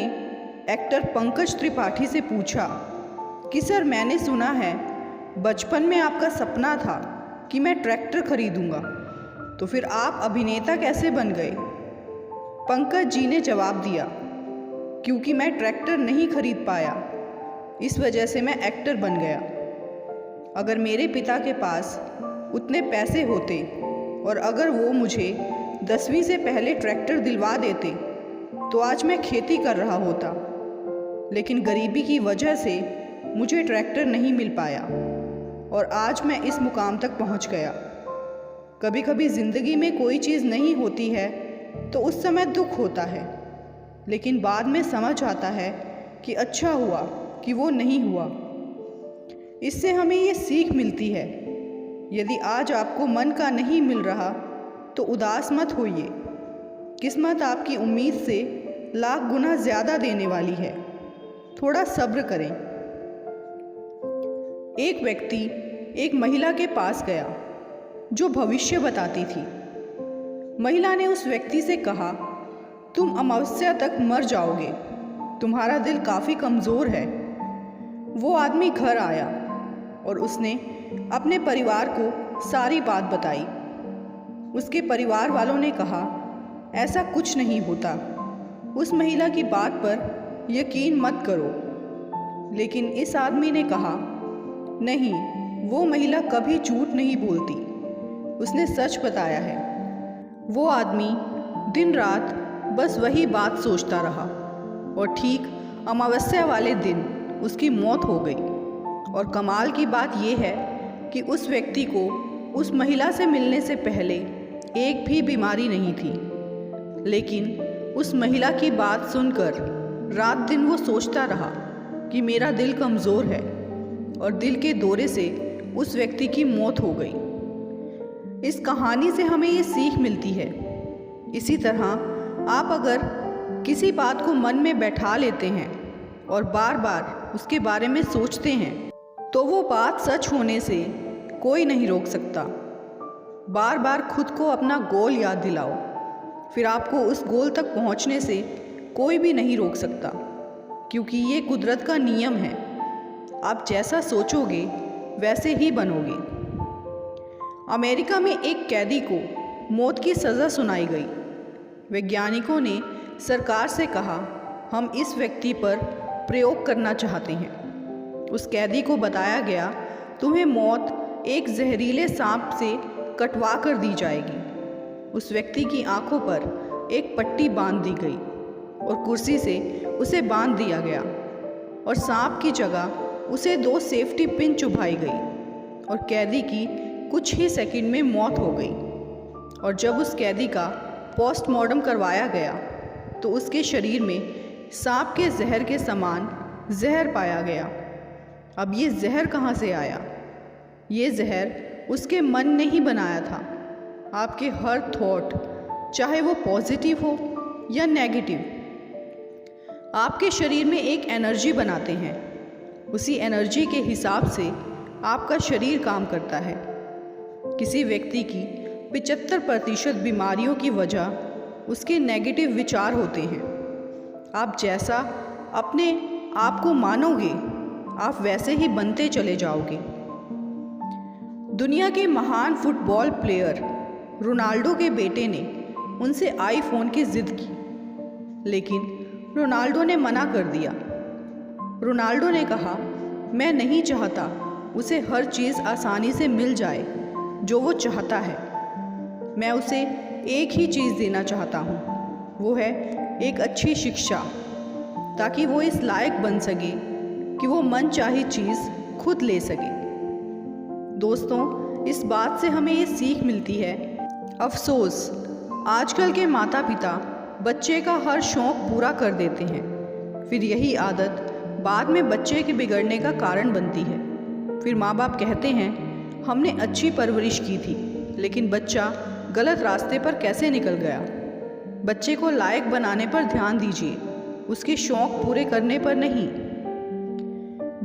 एक्टर पंकज त्रिपाठी से पूछा कि सर मैंने सुना है बचपन में आपका सपना था कि मैं ट्रैक्टर खरीदूंगा, तो फिर आप अभिनेता कैसे बन गए? पंकज जी ने जवाब दिया, क्योंकि मैं ट्रैक्टर नहीं खरीद पाया, इस वजह से मैं एक्टर बन गया। अगर मेरे पिता के पास उतने पैसे होते और अगर वो मुझे 10वीं से पहले ट्रैक्टर दिलवा देते तो आज मैं खेती कर रहा होता, लेकिन गरीबी की वजह से मुझे ट्रैक्टर नहीं मिल पाया और आज मैं इस मुकाम तक पहुंच गया। कभी कभी ज़िंदगी में कोई चीज़ नहीं होती है तो उस समय दुख होता है, लेकिन बाद में समझ आता है कि अच्छा हुआ कि वो नहीं हुआ। इससे हमें ये सीख मिलती है, यदि आज आपको मन का नहीं मिल रहा तो उदास मत होइए। किस्मत आपकी उम्मीद से लाख गुना ज़्यादा देने वाली है, थोड़ा सब्र करें। एक व्यक्ति एक महिला के पास गया जो भविष्य बताती थी। महिला ने उस व्यक्ति से कहा, तुम अमावस्या तक मर जाओगे, तुम्हारा दिल काफ़ी कमज़ोर है। वो आदमी घर आया और उसने अपने परिवार को सारी बात बताई। उसके परिवार वालों ने कहा, ऐसा कुछ नहीं होता, उस महिला की बात पर यकीन मत करो। लेकिन इस आदमी ने कहा, नहीं, वो महिला कभी झूठ नहीं बोलती, उसने सच बताया है। वो आदमी दिन रात बस वही बात सोचता रहा और ठीक अमावस्या वाले दिन उसकी मौत हो गई। और कमाल की बात यह है कि उस व्यक्ति को उस महिला से मिलने से पहले एक भी बीमारी नहीं थी, लेकिन उस महिला की बात सुनकर रात दिन वो सोचता रहा कि मेरा दिल कमज़ोर है, और दिल के दौरे से उस व्यक्ति की मौत हो गई। इस कहानी से हमें ये सीख मिलती है। इसी तरह आप अगर किसी बात को मन में बैठा लेते हैं और बार बार उसके बारे में सोचते हैं तो वो बात सच होने से कोई नहीं रोक सकता। बार बार खुद को अपना गोल याद दिलाओ, फिर आपको उस गोल तक पहुंचने से कोई भी नहीं रोक सकता, क्योंकि ये कुदरत का नियम है। आप जैसा सोचोगे वैसे ही बनोगे। अमेरिका में एक कैदी को मौत की सज़ा सुनाई गई। वैज्ञानिकों ने सरकार से कहा, हम इस व्यक्ति पर प्रयोग करना चाहते हैं। उस कैदी को बताया गया, तुम्हें मौत एक जहरीले सांप से कटवा कर दी जाएगी। उस व्यक्ति की आंखों पर एक पट्टी बांध दी गई और कुर्सी से उसे बांध दिया गया और सांप की जगह उसे 2 सेफ्टी पिन चुभाई गई और कैदी की कुछ ही सेकंड में मौत हो गई। और जब उस कैदी का पोस्टमार्टम करवाया गया तो उसके शरीर में सांप के जहर के समान जहर पाया गया। अब ये जहर कहाँ से आया? ये जहर उसके मन ने ही बनाया था। आपके हर थॉट, चाहे वो पॉजिटिव हो या नेगेटिव, आपके शरीर में एक एनर्जी बनाते हैं। उसी एनर्जी के हिसाब से आपका शरीर काम करता है। किसी व्यक्ति की 75% बीमारियों की वजह उसके नेगेटिव विचार होते हैं। आप जैसा अपने आप को मानोगे, आप वैसे ही बनते चले जाओगे। दुनिया के महान फुटबॉल प्लेयर रोनाल्डो के बेटे ने उनसे आईफोन की जिद की, लेकिन रोनाल्डो ने मना कर दिया। रोनाल्डो ने कहा, मैं नहीं चाहता उसे हर चीज़ आसानी से मिल जाए जो वो चाहता है। मैं उसे एक ही चीज़ देना चाहता हूँ, वो है एक अच्छी शिक्षा, ताकि वो इस लायक बन सके कि वो मनचाही चीज़ खुद ले सके। दोस्तों, इस बात से हमें ये सीख मिलती है, अफसोस आजकल के माता पिता बच्चे का हर शौक़ पूरा कर देते हैं, फिर यही आदत बाद में बच्चे के बिगड़ने का कारण बनती है। फिर माँ बाप कहते हैं, हमने अच्छी परवरिश की थी, लेकिन बच्चा गलत रास्ते पर कैसे निकल गया। बच्चे को लायक बनाने पर ध्यान दीजिए, उसके शौक़ पूरे करने पर नहीं।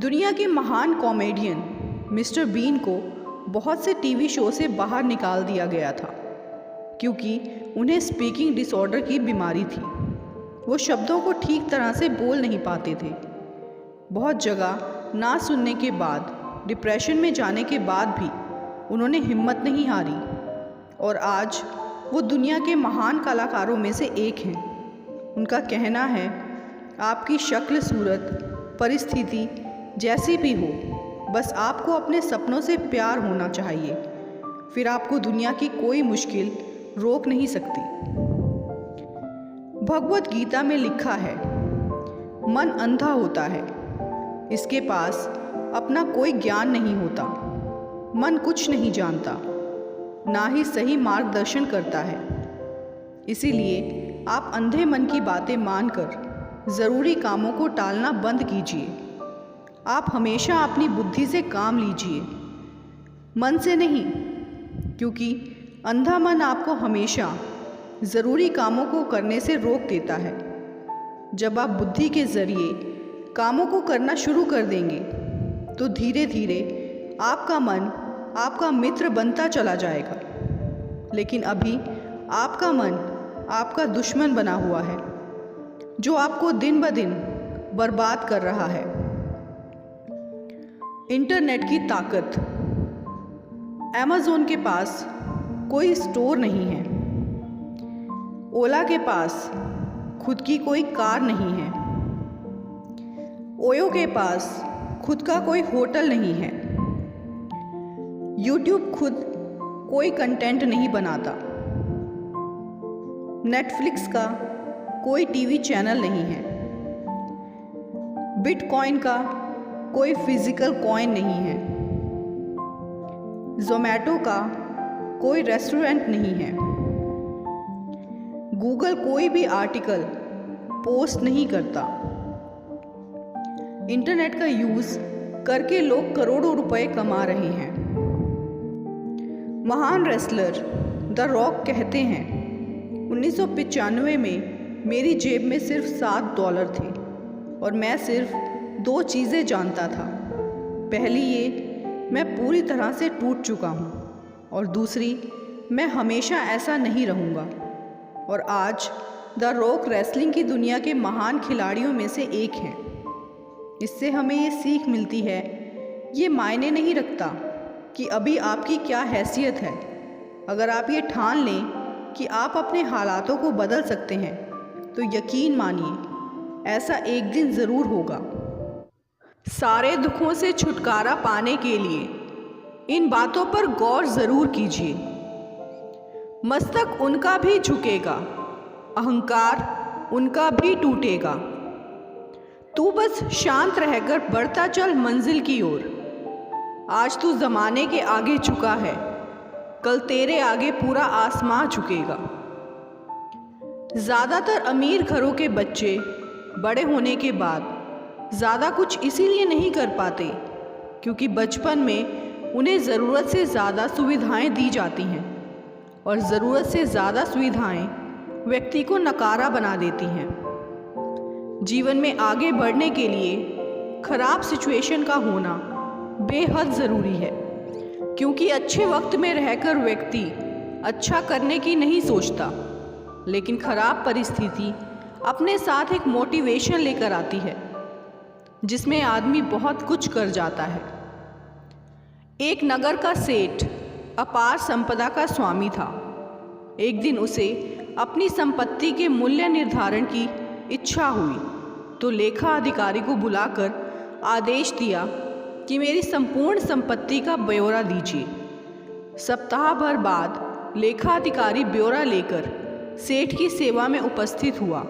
दुनिया के महान कॉमेडियन मिस्टर बीन को बहुत से टीवी शो से बाहर निकाल दिया गया था, क्योंकि उन्हें स्पीकिंग डिसऑर्डर की बीमारी थी। वो शब्दों को ठीक तरह से बोल नहीं पाते थे। बहुत जगह ना सुनने के बाद, डिप्रेशन में जाने के बाद भी उन्होंने हिम्मत नहीं हारी और आज वो दुनिया के महान कलाकारों में से एक हैं। उनका कहना है, आपकी शक्ल सूरत परिस्थिति जैसी भी हो, बस आपको अपने सपनों से प्यार होना चाहिए, फिर आपको दुनिया की कोई मुश्किल रोक नहीं सकती। भगवत गीता में लिखा है, मन अंधा होता है, इसके पास अपना कोई ज्ञान नहीं होता। मन कुछ नहीं जानता, ना ही सही मार्गदर्शन करता है। इसीलिए आप अंधे मन की बातें मानकर ज़रूरी कामों को टालना बंद कीजिए। आप हमेशा अपनी बुद्धि से काम लीजिए, मन से नहीं, क्योंकि अंधा मन आपको हमेशा ज़रूरी कामों को करने से रोक देता है। जब आप बुद्धि के ज़रिए कामों को करना शुरू कर देंगे तो धीरे धीरे आपका मन आपका मित्र बनता चला जाएगा। लेकिन अभी आपका मन आपका दुश्मन बना हुआ है, जो आपको दिन ब दिन बर्बाद कर रहा है। इंटरनेट की ताकत। अमेज़न के पास कोई स्टोर नहीं है, ओला के पास खुद की कोई कार नहीं है, ओयो के पास खुद का कोई होटल नहीं है, यूट्यूब खुद कोई कंटेंट नहीं बनाता, नेटफ्लिक्स का कोई टीवी चैनल नहीं है, बिटकॉइन का कोई फिजिकल कॉइन नहीं है, ज़ोमैटो का कोई रेस्टोरेंट नहीं है, गूगल कोई भी आर्टिकल पोस्ट नहीं करता। इंटरनेट का यूज़ करके लोग करोड़ों रुपए कमा रहे हैं। महान रेसलर द रॉक कहते हैं, 1995 में मेरी जेब में सिर्फ $7 थे और मैं सिर्फ 2 चीज़ें जानता था। पहली ये, मैं पूरी तरह से टूट चुका हूँ, और दूसरी, मैं हमेशा ऐसा नहीं रहूँगा। और आज द रॉक रेसलिंग की दुनिया के महान खिलाड़ियों में से एक हैं। इससे हमें ये सीख मिलती है, ये मायने नहीं रखता कि अभी आपकी क्या हैसियत है। अगर आप ये ठान लें कि आप अपने हालातों को बदल सकते हैं, तो यकीन मानिए ऐसा एक दिन ज़रूर होगा। सारे दुखों से छुटकारा पाने के लिए इन बातों पर गौर ज़रूर कीजिए। मस्तक उनका भी झुकेगा, अहंकार उनका भी टूटेगा। तू बस शांत रहकर बढ़ता चल मंजिल की ओर। आज तू ज़माने के आगे झुका है, कल तेरे आगे पूरा आसमां झुकेगा। ज़्यादातर अमीर घरों के बच्चे बड़े होने के बाद ज़्यादा कुछ इसीलिए नहीं कर पाते क्योंकि बचपन में उन्हें ज़रूरत से ज़्यादा सुविधाएं दी जाती हैं, और ज़रूरत से ज़्यादा सुविधाएं व्यक्ति को नकारा बना देती हैं। जीवन में आगे बढ़ने के लिए खराब सिचुएशन का होना बेहद ज़रूरी है, क्योंकि अच्छे वक्त में रहकर व्यक्ति अच्छा करने की नहीं सोचता, लेकिन खराब परिस्थिति अपने साथ एक मोटिवेशन लेकर आती है जिसमें आदमी बहुत कुछ कर जाता है। एक नगर का सेठ अपार संपदा का स्वामी था। एक दिन उसे अपनी संपत्ति के मूल्य निर्धारण की इच्छा हुई तो लेखा अधिकारी को बुलाकर आदेश दिया कि मेरी संपूर्ण संपत्ति का ब्यौरा दीजिए। सप्ताह भर बाद लेखा अधिकारी ब्यौरा लेकर सेठ की सेवा में उपस्थित हुआ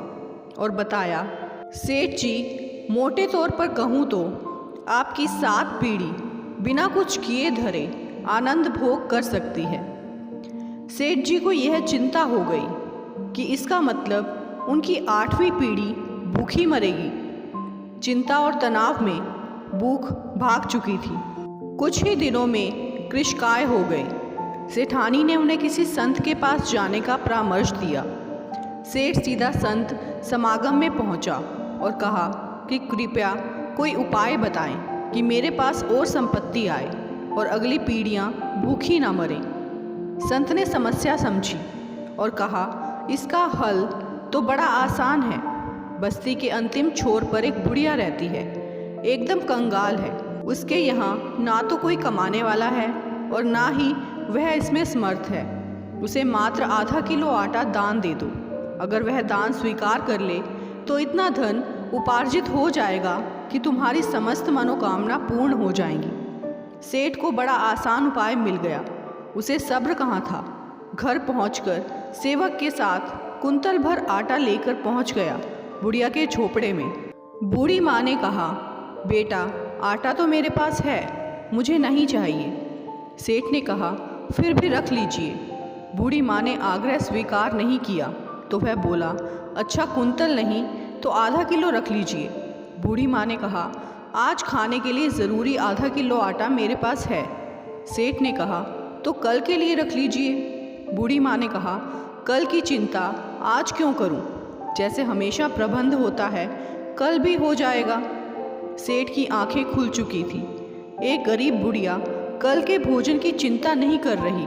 और बताया, सेठ जी, मोटे तौर पर कहूँ तो आपकी 7 पीढ़ी बिना कुछ किए धरे आनंद भोग कर सकती है। सेठ जी को यह चिंता हो गई कि इसका मतलब उनकी 8वीं पीढ़ी भूखी मरेगी। चिंता और तनाव में भूख भाग चुकी थी। कुछ ही दिनों में कृशकाय हो गए। सेठानी ने उन्हें किसी संत के पास जाने का परामर्श दिया। सेठ सीधा संत समागम में पहुंचा और कहा कि कृपया कोई उपाय बताएं कि मेरे पास और संपत्ति आए और अगली पीढ़ियां भूखी ना मरें। संत ने समस्या समझी और कहा, इसका हल तो बड़ा आसान है। बस्ती के अंतिम छोर पर एक बुढ़िया रहती है। एकदम कंगाल है। उसके यहाँ ना तो कोई कमाने वाला है और ना ही वह इसमें समर्थ है। उसे मात्र आधा किलो आटा दान दे दो। अगर वह दान स्वीकार कर ले तो इतना धन उपार्जित हो जाएगा कि तुम्हारी समस्त मनोकामना पूर्ण हो जाएंगी। सेठ को बड़ा आसान उपाय मिल गया। उसे सब्र कहाँ था। घर पहुंचकर सेवक के साथ कुंतल भर आटा लेकर पहुंच गया बुढ़िया के झोपड़े में। बूढ़ी माँ ने कहा, बेटा आटा तो मेरे पास है, मुझे नहीं चाहिए। सेठ ने कहा, फिर भी रख लीजिए। बूढ़ी माँ ने आग्रह स्वीकार नहीं किया तो वह बोला, अच्छा कुंतल नहीं तो आधा किलो रख लीजिए। बूढ़ी माँ ने कहा, आज खाने के लिए ज़रूरी आधा किलो आटा मेरे पास है। सेठ ने कहा, तो कल के लिए रख लीजिए। बूढ़ी माँ ने कहा, कल की चिंता आज क्यों करूं? जैसे हमेशा प्रबंध होता है कल भी हो जाएगा। सेठ की आंखें खुल चुकी थी। एक गरीब बुढ़िया कल के भोजन की चिंता नहीं कर रही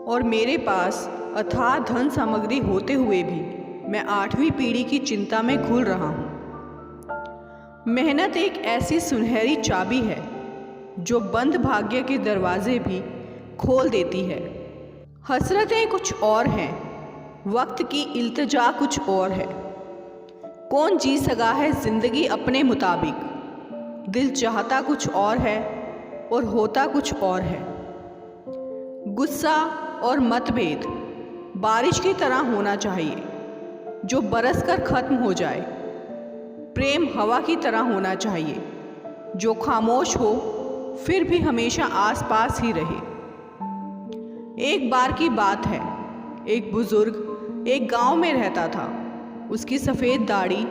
और मेरे पास अथाह धन सामग्री होते हुए भी मैं 8वीं पीढ़ी की चिंता में घुल रहा हूँ। मेहनत एक ऐसी सुनहरी चाबी है जो बंद भाग्य के दरवाजे भी खोल देती है। हसरतें कुछ और हैं, वक्त की इल्तिजा कुछ और है। कौन जी सका है ज़िंदगी अपने मुताबिक। दिल चाहता कुछ और है और होता कुछ और है। गुस्सा और मतभेद बारिश की तरह होना चाहिए जो बरस कर ख़त्म हो जाए। प्रेम हवा की तरह होना चाहिए जो खामोश हो फिर भी हमेशा आसपास ही रहे। एक बार की बात है, एक बुज़ुर्ग एक गांव में रहता था। उसकी सफ़ेद दाढ़ी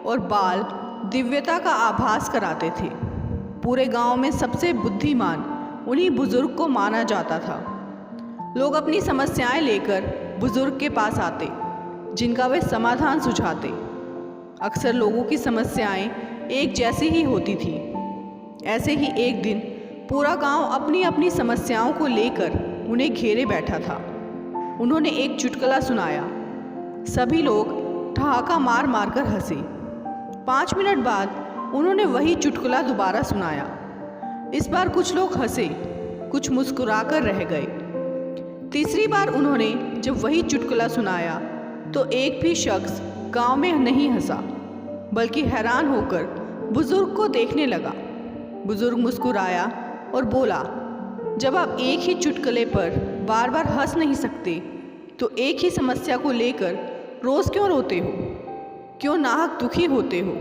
और बाल दिव्यता का आभास कराते थे। पूरे गांव में सबसे बुद्धिमान उन्हीं बुज़ुर्ग को माना जाता था। लोग अपनी समस्याएं लेकर बुज़ुर्ग के पास आते जिनका वे समाधान सुझाते। अक्सर लोगों की समस्याएं एक जैसी ही होती थी। ऐसे ही एक दिन पूरा गांव अपनी अपनी समस्याओं को लेकर उन्हें घेरे बैठा था। उन्होंने एक चुटकुला सुनाया। सभी लोग ठहाका मार मार कर हंसे। 5 मिनट बाद उन्होंने वही चुटकुला दोबारा सुनाया। इस बार कुछ लोग हंसे, कुछ मुस्कुराकर रह गए। तीसरी बार उन्होंने जब वही चुटकुला सुनाया तो एक भी शख्स गांव में नहीं हंसा, बल्कि हैरान होकर बुज़ुर्ग को देखने लगा। बुज़ुर्ग मुस्कुराया और बोला, जब आप एक ही चुटकुले पर बार बार हंस नहीं सकते तो एक ही समस्या को लेकर रोज़ क्यों रोते हो, क्यों नाहक दुखी होते हो?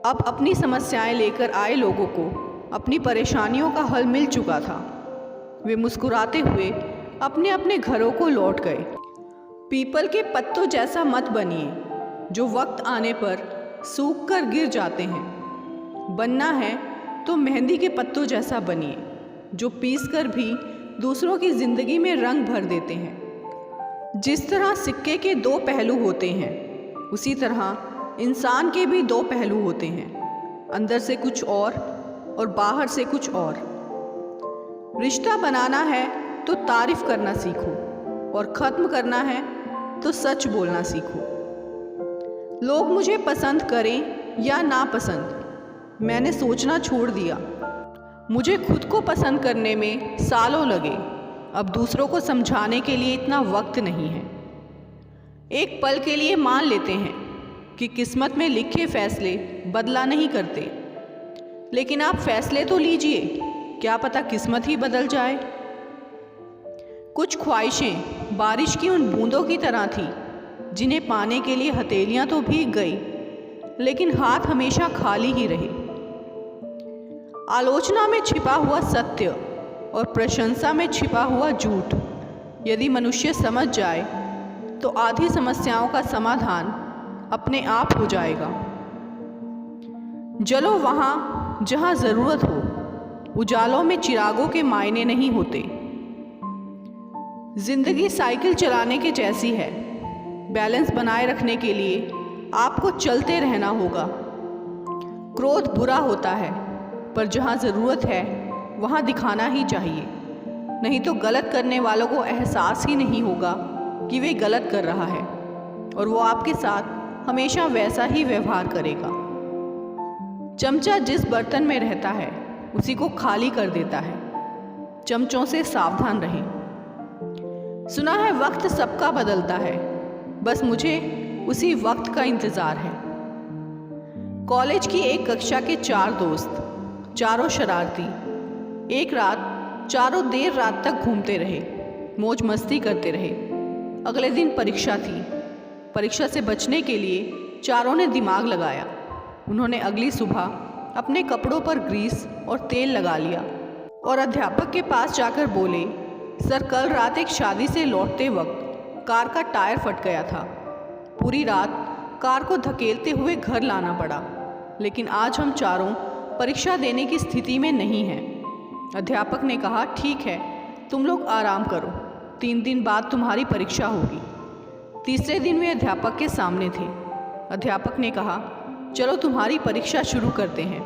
अब अपनी समस्याएं लेकर आए लोगों को अपनी परेशानियों का हल मिल चुका था। वे मुस्कुराते हुए अपने अपने घरों को लौट गए। पीपल के पत्तों जैसा मत बनिए जो वक्त आने पर सूख कर गिर जाते हैं। बनना है तो मेहंदी के पत्तों जैसा बनिए जो पीस कर भी दूसरों की ज़िंदगी में रंग भर देते हैं। जिस तरह सिक्के के 2 पहलू होते हैं उसी तरह इंसान के भी 2 पहलू होते हैं, अंदर से कुछ और बाहर से कुछ और। रिश्ता बनाना है तो तारीफ करना सीखो और ख़त्म करना है तो सच बोलना सीखो। लोग मुझे पसंद करें या ना पसंद, मैंने सोचना छोड़ दिया। मुझे खुद को पसंद करने में सालों लगे, अब दूसरों को समझाने के लिए इतना वक्त नहीं है। एक पल के लिए मान लेते हैं कि किस्मत में लिखे फैसले बदला नहीं करते, लेकिन आप फैसले तो लीजिए, क्या पता किस्मत ही बदल जाए। कुछ ख्वाहिशें बारिश की उन बूंदों की तरह थी जिन्हें पाने के लिए हथेलियां तो भीग गई, लेकिन हाथ हमेशा खाली ही रहे। आलोचना में छिपा हुआ सत्य और प्रशंसा में छिपा हुआ झूठ यदि मनुष्य समझ जाए तो आधी समस्याओं का समाधान अपने आप हो जाएगा। जलो वहाँ जहाँ ज़रूरत हो, उजालों में चिरागों के मायने नहीं होते। जिंदगी साइकिल चलाने के जैसी है, बैलेंस बनाए रखने के लिए आपको चलते रहना होगा। क्रोध बुरा होता है, पर जहाँ ज़रूरत है वहाँ दिखाना ही चाहिए, नहीं तो गलत करने वालों को एहसास ही नहीं होगा कि वे गलत कर रहा है और वो आपके साथ हमेशा वैसा ही व्यवहार करेगा। चमचा जिस बर्तन में रहता है उसी को खाली कर देता है। चमचों से सावधान रहें। सुना है वक्त सबका बदलता है, बस मुझे उसी वक्त का इंतज़ार है। कॉलेज की एक कक्षा के 4 दोस्त, चारों शरारती। एक रात चारों देर रात तक घूमते रहे, मौज मस्ती करते रहे। अगले दिन परीक्षा थी। परीक्षा से बचने के लिए चारों ने दिमाग लगाया। उन्होंने अगली सुबह अपने कपड़ों पर ग्रीस और तेल लगा लिया और अध्यापक के पास जाकर बोले, सर कल रात एक शादी से लौटते वक्त कार का टायर फट गया था। पूरी रात कार को धकेलते हुए घर लाना पड़ा, लेकिन आज हम चारों परीक्षा देने की स्थिति में नहीं हैं। अध्यापक ने कहा, ठीक है, तुम लोग आराम करो, 3 दिन बाद तुम्हारी परीक्षा होगी। तीसरे दिन वे अध्यापक के सामने थे। अध्यापक ने कहा, चलो तुम्हारी परीक्षा शुरू करते हैं,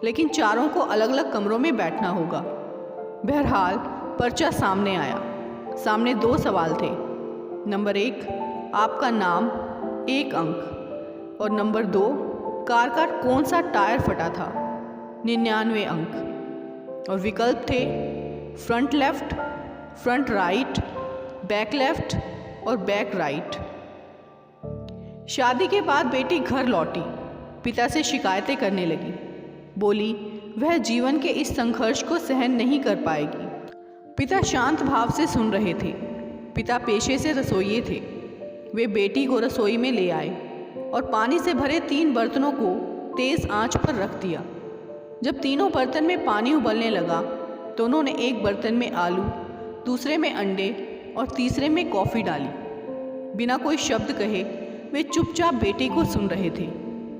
लेकिन चारों को अलग अलग कमरों में बैठना होगा। बहरहाल पर्चा सामने आया। सामने 2 सवाल थे। नंबर 1, आपका नाम 1 अंक, और नंबर 2, कार का कौन सा टायर फटा था, 99 अंक। और विकल्प थे front left, front right, back left और बैक राइट। शादी के बाद बेटी घर लौटी, पिता से शिकायतें करने लगी। बोली वह जीवन के इस संघर्ष को सहन नहीं कर पाएगी। पिता शांत भाव से सुन रहे थे। पिता पेशे से रसोइये थे। वे बेटी को रसोई में ले आए और पानी से भरे 3 बर्तनों को तेज़ आंच पर रख दिया। जब तीनों बर्तन में पानी उबलने लगा तो उन्होंने एक बर्तन में आलू, दूसरे में अंडे और तीसरे में कॉफ़ी डाली। बिना कोई शब्द कहे वे चुपचाप बेटी को सुन रहे थे।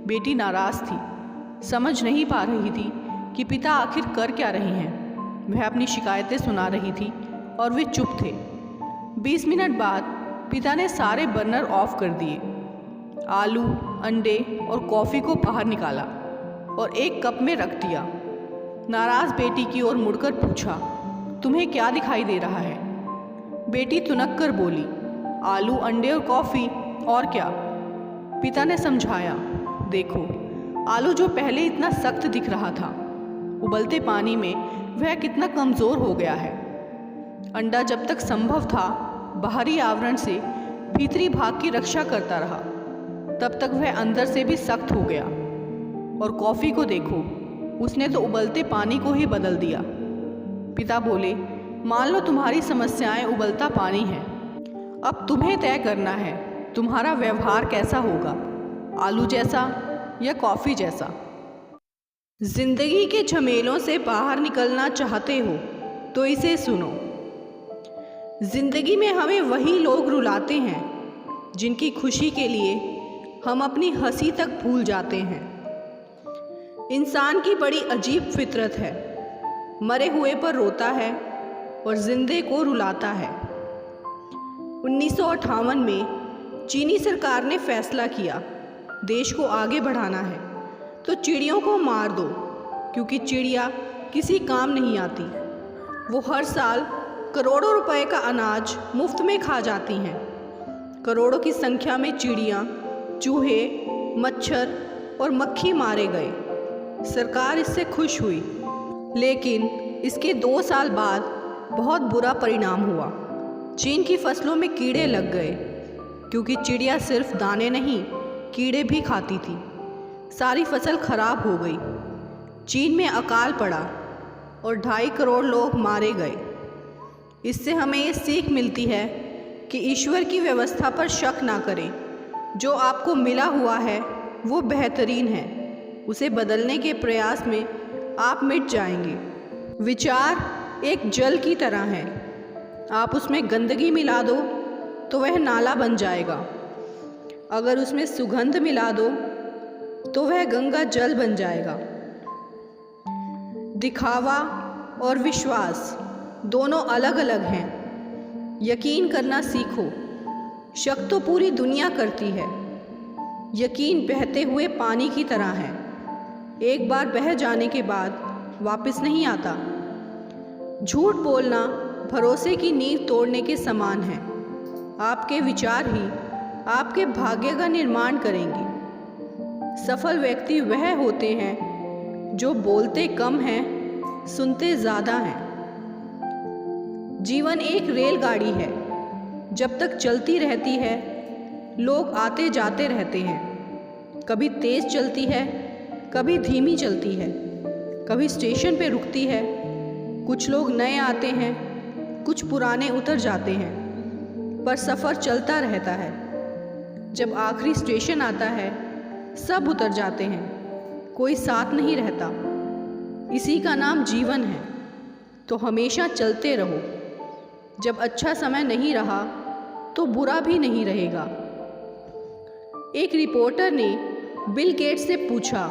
बेटी नाराज़ थी, समझ नहीं पा रही थी कि पिता आखिर कर क्या रहे हैं। वह अपनी शिकायतें सुना रही थी और वे चुप थे। 20 मिनट बाद पिता ने सारे बर्नर ऑफ कर दिए, आलू, अंडे और कॉफ़ी को बाहर निकाला और एक कप में रख दिया। नाराज़ बेटी की ओर मुड़कर पूछा, तुम्हें क्या दिखाई दे रहा है? बेटी तुनक कर बोली, आलू, अंडे और कॉफ़ी, और क्या? पिता ने समझाया, देखो, आलू जो पहले इतना सख्त दिख रहा था, उबलते पानी में वह कितना कमज़ोर हो गया है। अंडा जब तक संभव था बाहरी आवरण से भीतरी भाग की रक्षा करता रहा, तब तक वह अंदर से भी सख्त हो गया। और कॉफ़ी को देखो, उसने तो उबलते पानी को ही बदल दिया। पिता बोले, मान लो तुम्हारी समस्याएं उबलता पानी है। अब तुम्हें तय करना है तुम्हारा व्यवहार कैसा होगा, आलू जैसा या कॉफ़ी जैसा। जिंदगी के झमेलों से बाहर निकलना चाहते हो तो इसे सुनो। जिंदगी में हमें वही लोग रुलाते हैं जिनकी खुशी के लिए हम अपनी हंसी तक भूल जाते हैं। इंसान की बड़ी अजीब फितरत है, मरे हुए पर रोता है और जिंदे को रुलाता है। 1958 में चीनी सरकार ने फैसला किया, देश को आगे बढ़ाना है तो चिड़ियों को मार दो, क्योंकि चिड़िया किसी काम नहीं आती। वो हर साल करोड़ों रुपए का अनाज मुफ्त में खा जाती हैं। करोड़ों की संख्या में चिड़ियाँ, चूहे, मच्छर और मक्खी मारे गए। सरकार इससे खुश हुई, लेकिन इसके 2 साल बाद बहुत बुरा परिणाम हुआ। चीन की फसलों में कीड़े लग गए, क्योंकि चिड़िया सिर्फ दाने नहीं, कीड़े भी खाती थी। सारी फसल खराब हो गई। चीन में अकाल पड़ा और 2.5 करोड़ लोग मारे गए। इससे हमें ये सीख मिलती है कि ईश्वर की व्यवस्था पर शक ना करें। जो आपको मिला हुआ है वो बेहतरीन है, उसे बदलने के प्रयास में आप मिट जाएंगे। विचार एक जल की तरह है, आप उसमें गंदगी मिला दो तो वह नाला बन जाएगा। अगर उसमें सुगंध मिला दो तो वह गंगा जल बन जाएगा। दिखावा और विश्वास दोनों अलग अलग हैं। यकीन करना सीखो। शक तो पूरी दुनिया करती है। यकीन बहते हुए पानी की तरह है, एक बार बह जाने के बाद वापस नहीं आता। झूठ बोलना भरोसे की नींव तोड़ने के समान है। आपके विचार ही आपके भाग्य का निर्माण करेंगे। सफल व्यक्ति वह होते हैं जो बोलते कम हैं, सुनते ज़्यादा हैं। जीवन एक रेलगाड़ी है, जब तक चलती रहती है लोग आते जाते रहते हैं। कभी तेज़ चलती है, कभी धीमी चलती है, कभी स्टेशन पे रुकती है। कुछ लोग नए आते हैं, कुछ पुराने उतर जाते हैं, पर सफ़र चलता रहता है। जब आखिरी स्टेशन आता है सब उतर जाते हैं, कोई साथ नहीं रहता। इसी का नाम जीवन है। तो हमेशा चलते रहो। जब अच्छा समय नहीं रहा तो बुरा भी नहीं रहेगा। एक रिपोर्टर ने बिल गेट्स से पूछा,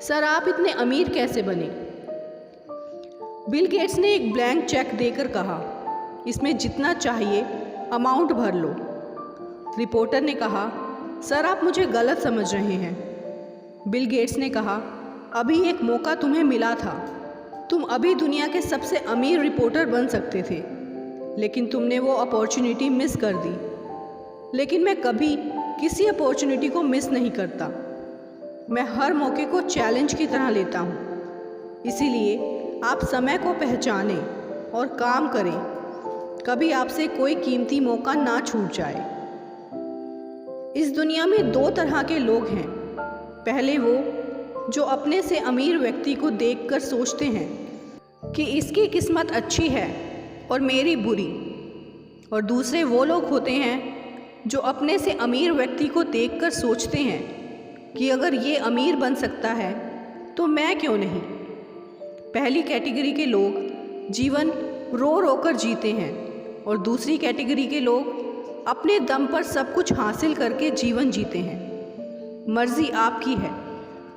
सर आप इतने अमीर कैसे बने? बिल गेट्स ने एक ब्लैंक चेक देकर कहा, इसमें जितना चाहिए अमाउंट भर लो। रिपोर्टर ने कहा, सर आप मुझे गलत समझ रहे हैं। बिल गेट्स ने कहा, अभी एक मौका तुम्हें मिला था। तुम अभी दुनिया के सबसे अमीर रिपोर्टर बन सकते थे, लेकिन तुमने वो अपॉर्चुनिटी मिस कर दी। लेकिन मैं कभी किसी अपॉर्चुनिटी को मिस नहीं करता। मैं हर मौके को चैलेंज की तरह लेता हूँ। इसीलिए आप समय को पहचानें और काम करें। कभी आपसे कोई कीमती मौका ना छूट जाए। इस दुनिया में दो तरह के लोग हैं। पहले वो जो अपने से अमीर व्यक्ति को देखकर सोचते हैं कि इसकी किस्मत अच्छी है और मेरी बुरी। और दूसरे वो लोग होते हैं जो अपने से अमीर व्यक्ति को देखकर सोचते हैं कि अगर ये अमीर बन सकता है तो मैं क्यों नहीं। पहली कैटेगरी के लोग जीवन रो रो कर जीते हैं और दूसरी कैटेगरी के लोग अपने दम पर सब कुछ हासिल करके जीवन जीते हैं। मर्जी आपकी है,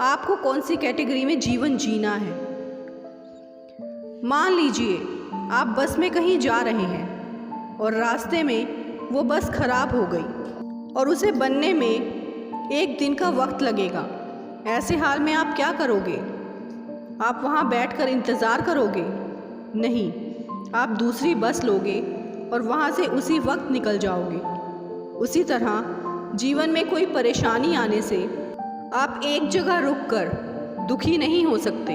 आपको कौन सी कैटेगरी में जीवन जीना है। मान लीजिए आप बस में कहीं जा रहे हैं और रास्ते में वो बस खराब हो गई और उसे बनने में 1 दिन का वक्त लगेगा। ऐसे हाल में आप क्या करोगे? आप वहाँ बैठकर इंतज़ार करोगे? नहीं, आप दूसरी बस लोगे और वहाँ से उसी वक्त निकल जाओगे। उसी तरह जीवन में कोई परेशानी आने से आप एक जगह रुककर दुखी नहीं हो सकते।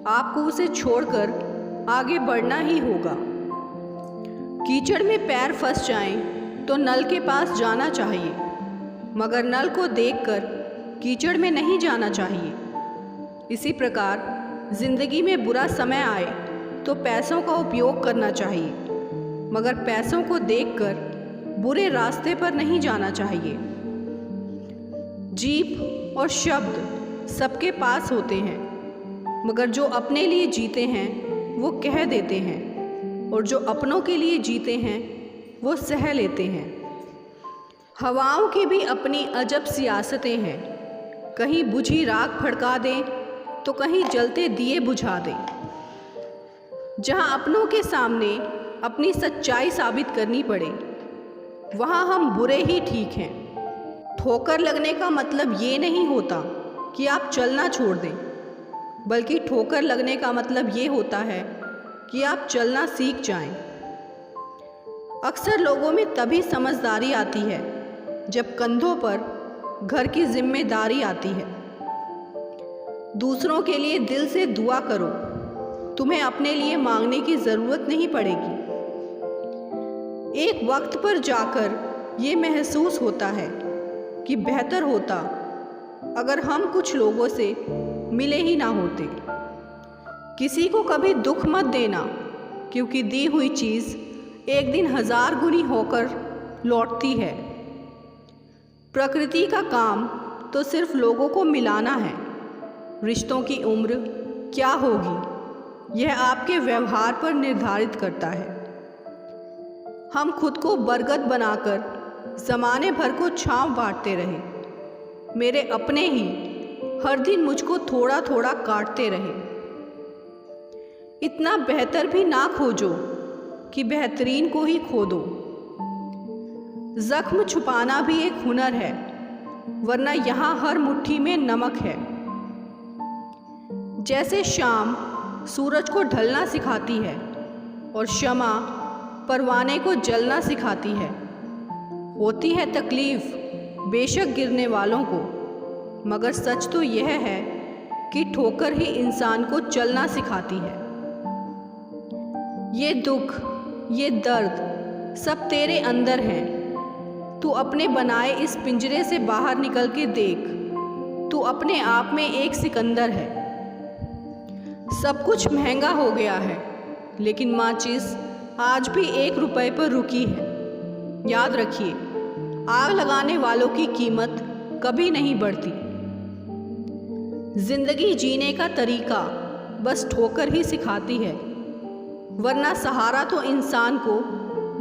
आपको उसे छोड़कर आगे बढ़ना ही होगा। कीचड़ में पैर फंस जाएं तो नल के पास जाना चाहिए, मगर नल को देखकर कीचड़ में नहीं जाना चाहिए। इसी प्रकार जिंदगी में बुरा समय आए तो पैसों का उपयोग करना चाहिए, मगर पैसों को देखकर बुरे रास्ते पर नहीं जाना चाहिए। जीभ और शब्द सबके पास होते हैं, मगर जो अपने लिए जीते हैं वो कह देते हैं और जो अपनों के लिए जीते हैं वो सह लेते हैं। हवाओं की भी अपनी अजब सियासतें हैं। कहीं बुझी राख भड़का दें तो कहीं जलते दिए बुझा दें। जहाँ अपनों के सामने अपनी सच्चाई साबित करनी पड़े, वहाँ हम बुरे ही ठीक हैं। ठोकर लगने का मतलब ये नहीं होता कि आप चलना छोड़ दें, बल्कि ठोकर लगने का मतलब ये होता है कि आप चलना सीख जाएं। अक्सर लोगों में तभी समझदारी आती है जब कंधों पर घर की जिम्मेदारी आती है। दूसरों के लिए दिल से दुआ करो, तुम्हें अपने लिए मांगने की ज़रूरत नहीं पड़ेगी। एक वक्त पर जाकर ये महसूस होता है कि बेहतर होता अगर हम कुछ लोगों से मिले ही ना होते। किसी को कभी दुख मत देना, क्योंकि दी हुई चीज़ एक दिन 1000 गुनी होकर लौटती है। प्रकृति का काम तो सिर्फ लोगों को मिलाना है। रिश्तों की उम्र क्या होगी यह आपके व्यवहार पर निर्धारित करता है। हम खुद को बरगद बनाकर ज़माने भर को छांव बांटते रहे। मेरे अपने ही हर दिन मुझको थोड़ा थोड़ा काटते रहे। इतना बेहतर भी ना खोजो कि बेहतरीन को ही खो दो। जख्म छुपाना भी एक हुनर है, वरना यहाँ हर मुट्ठी में नमक है। जैसे शाम सूरज को ढलना सिखाती है और शमा परवाने को जलना सिखाती है। होती है तकलीफ़ बेशक गिरने वालों को, मगर सच तो यह है कि ठोकर ही इंसान को चलना सिखाती है। ये दुख, ये दर्द सब तेरे अंदर हैं। तू अपने बनाए इस पिंजरे से बाहर निकल के देख, तू अपने आप में एक सिकंदर है। सब कुछ महंगा हो गया है, लेकिन माचिस आज भी 1 रुपए पर रुकी है। याद रखिए, आग लगाने वालों की कीमत कभी नहीं बढ़ती। जिंदगी जीने का तरीका बस ठोकर ही सिखाती है, वरना सहारा तो इंसान को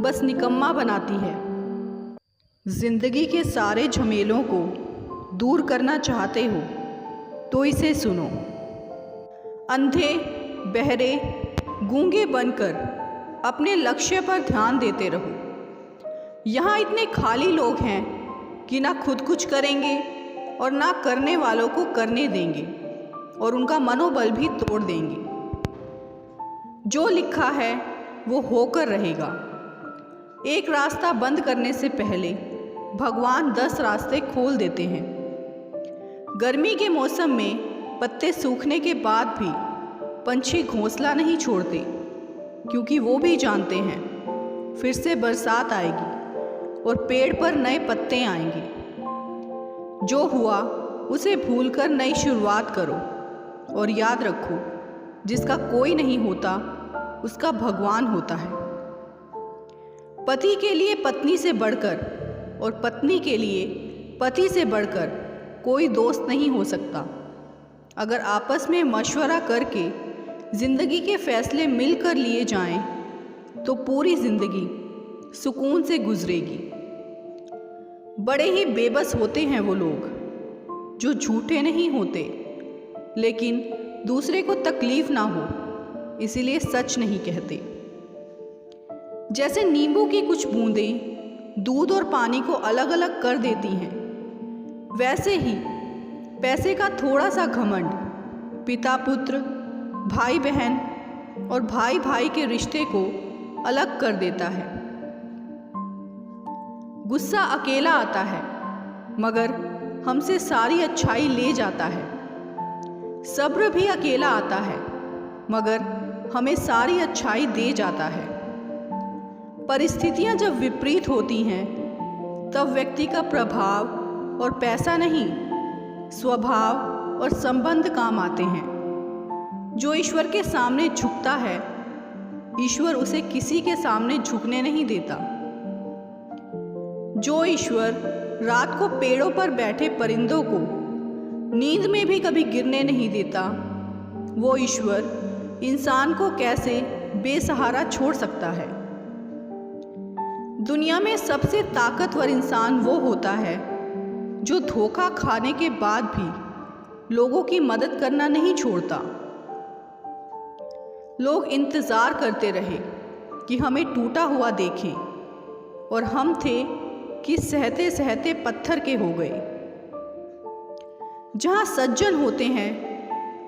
बस निकम्मा बनाती है। जिंदगी के सारे झमेलों को दूर करना चाहते हो तो इसे सुनो। अंधे, बहरे, गूंगे बनकर अपने लक्ष्य पर ध्यान देते रहो। यहाँ इतने खाली लोग हैं कि ना खुद कुछ करेंगे और ना करने वालों को करने देंगे, और उनका मनोबल भी तोड़ देंगे। जो लिखा है वो होकर रहेगा। एक रास्ता बंद करने से पहले भगवान 10 रास्ते खोल देते हैं। गर्मी के मौसम में पत्ते सूखने के बाद भी पंछी घोंसला नहीं छोड़ते, क्योंकि वो भी जानते हैं फिर से बरसात आएगी और पेड़ पर नए पत्ते आएंगे। जो हुआ उसे भूलकर नई शुरुआत करो, और याद रखो, जिसका कोई नहीं होता उसका भगवान होता है। पति के लिए पत्नी से बढ़कर और पत्नी के लिए पति से बढ़कर कोई दोस्त नहीं हो सकता। अगर आपस में मशवरा करके ज़िंदगी के फैसले मिलकर लिए जाएं, तो पूरी ज़िंदगी सुकून से गुजरेगी। बड़े ही बेबस होते हैं वो लोग जो झूठे नहीं होते, लेकिन दूसरे को तकलीफ ना हो इसीलिए सच नहीं कहते। जैसे नींबू की कुछ बूंदें दूध और पानी को अलग अलग कर देती हैं, वैसे ही पैसे का थोड़ा सा घमंड पिता पुत्र, भाई बहन और भाई भाई के रिश्ते को अलग कर देता है। गुस्सा अकेला आता है, मगर हमसे सारी अच्छाई ले जाता है। सब्र भी अकेला आता है, मगर हमें सारी अच्छाई दे जाता है। परिस्थितियां जब विपरीत होती हैं, तब व्यक्ति का प्रभाव और पैसा नहीं, स्वभाव और संबंध काम आते हैं। जो ईश्वर के सामने झुकता है, ईश्वर उसे किसी के सामने झुकने नहीं देता। जो ईश्वर रात को पेड़ों पर बैठे परिंदों को नींद में भी कभी गिरने नहीं देता, वो ईश्वर इंसान को कैसे बेसहारा छोड़ सकता है। दुनिया में सबसे ताकतवर इंसान वो होता है जो धोखा खाने के बाद भी लोगों की मदद करना नहीं छोड़ता। लोग इंतज़ार करते रहे कि हमें टूटा हुआ देखें, और हम थे कि सहते सहते पत्थर के हो गए। जहाँ सज्जन होते हैं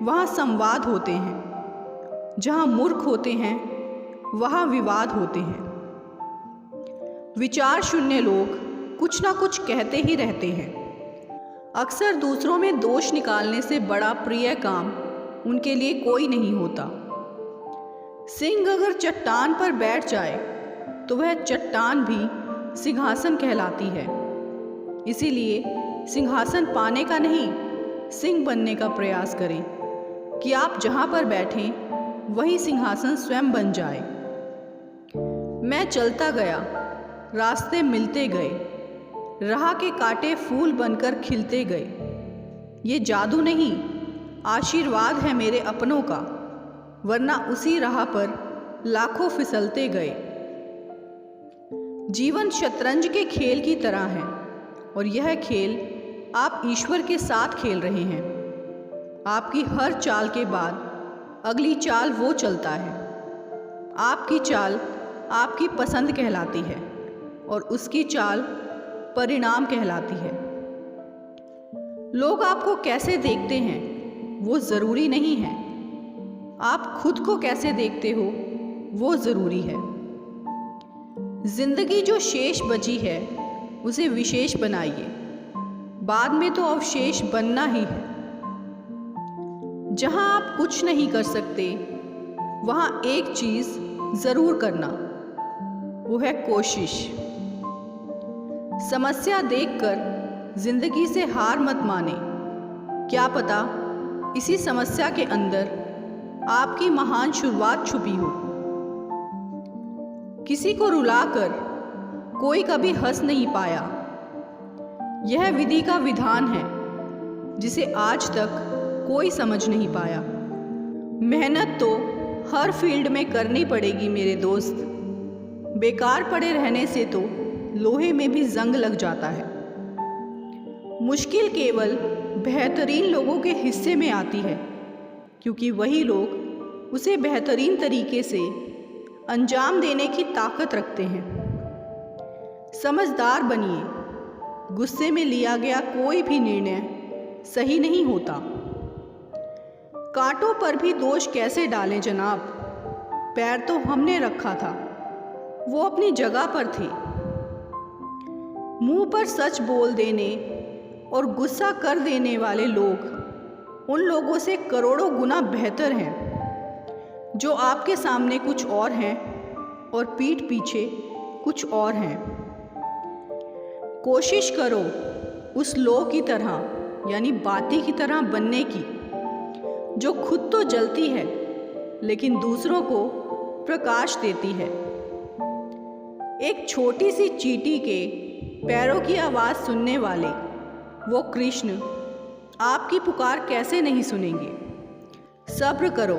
वहाँ संवाद होते हैं, जहाँ मूर्ख होते हैं वहाँ विवाद होते हैं। विचार शून्य लोग कुछ ना कुछ कहते ही रहते हैं। अक्सर दूसरों में दोष निकालने से बड़ा प्रिय काम उनके लिए कोई नहीं होता। सिंह अगर चट्टान पर बैठ जाए तो वह चट्टान भी सिंहासन कहलाती है। इसीलिए सिंहासन पाने का नहीं, सिंह बनने का प्रयास करें कि आप जहाँ पर बैठें वही सिंहासन स्वयं बन जाए। मैं चलता गया, रास्ते मिलते गए, राह के कांटे फूल बनकर खिलते गए। ये जादू नहीं, आशीर्वाद है मेरे अपनों का, वरना उसी राह पर लाखों फिसलते गए। जीवन शतरंज के खेल की तरह है, और यह खेल आप ईश्वर के साथ खेल रहे हैं। आपकी हर चाल के बाद अगली चाल वो चलता है। आपकी चाल आपकी पसंद कहलाती है, और उसकी चाल परिणाम कहलाती है। लोग आपको कैसे देखते हैं वो ज़रूरी नहीं है, आप खुद को कैसे देखते हो वो ज़रूरी है। जिंदगी जो शेष बची है उसे विशेष बनाइए, बाद में तो अवशेष बनना ही है। जहाँ आप कुछ नहीं कर सकते वहाँ एक चीज़ ज़रूर करना, वो है कोशिश। समस्या देखकर जिंदगी से हार मत माने। क्या पता इसी समस्या के अंदर आपकी महान शुरुआत छुपी हो। किसी को रुलाकर कोई कभी हंस नहीं पाया। यह विधि का विधान है जिसे आज तक कोई समझ नहीं पाया। मेहनत तो हर फील्ड में करनी पड़ेगी मेरे दोस्त। बेकार पड़े रहने से तो लोहे में भी जंग लग जाता है। मुश्किल केवल बेहतरीन लोगों के हिस्से में आती है, क्योंकि वही लोग उसे बेहतरीन तरीके से अंजाम देने की ताकत रखते हैं। समझदार बनिए। गुस्से में लिया गया कोई भी निर्णय सही नहीं होता। कांटों पर भी दोष कैसे डालें जनाब? पैर तो हमने रखा था, वो अपनी जगह पर थे। मुंह पर सच बोल देने और गुस्सा कर देने वाले लोग उन लोगों से करोड़ों गुना बेहतर हैं जो आपके सामने कुछ और हैं और पीठ पीछे कुछ और हैं। कोशिश करो उस लो की तरह, यानी बाती की तरह बनने की, जो खुद तो जलती है लेकिन दूसरों को प्रकाश देती है। एक छोटी सी चींटी के पैरों की आवाज़ सुनने वाले वो कृष्ण आपकी पुकार कैसे नहीं सुनेंगे? सब्र करो।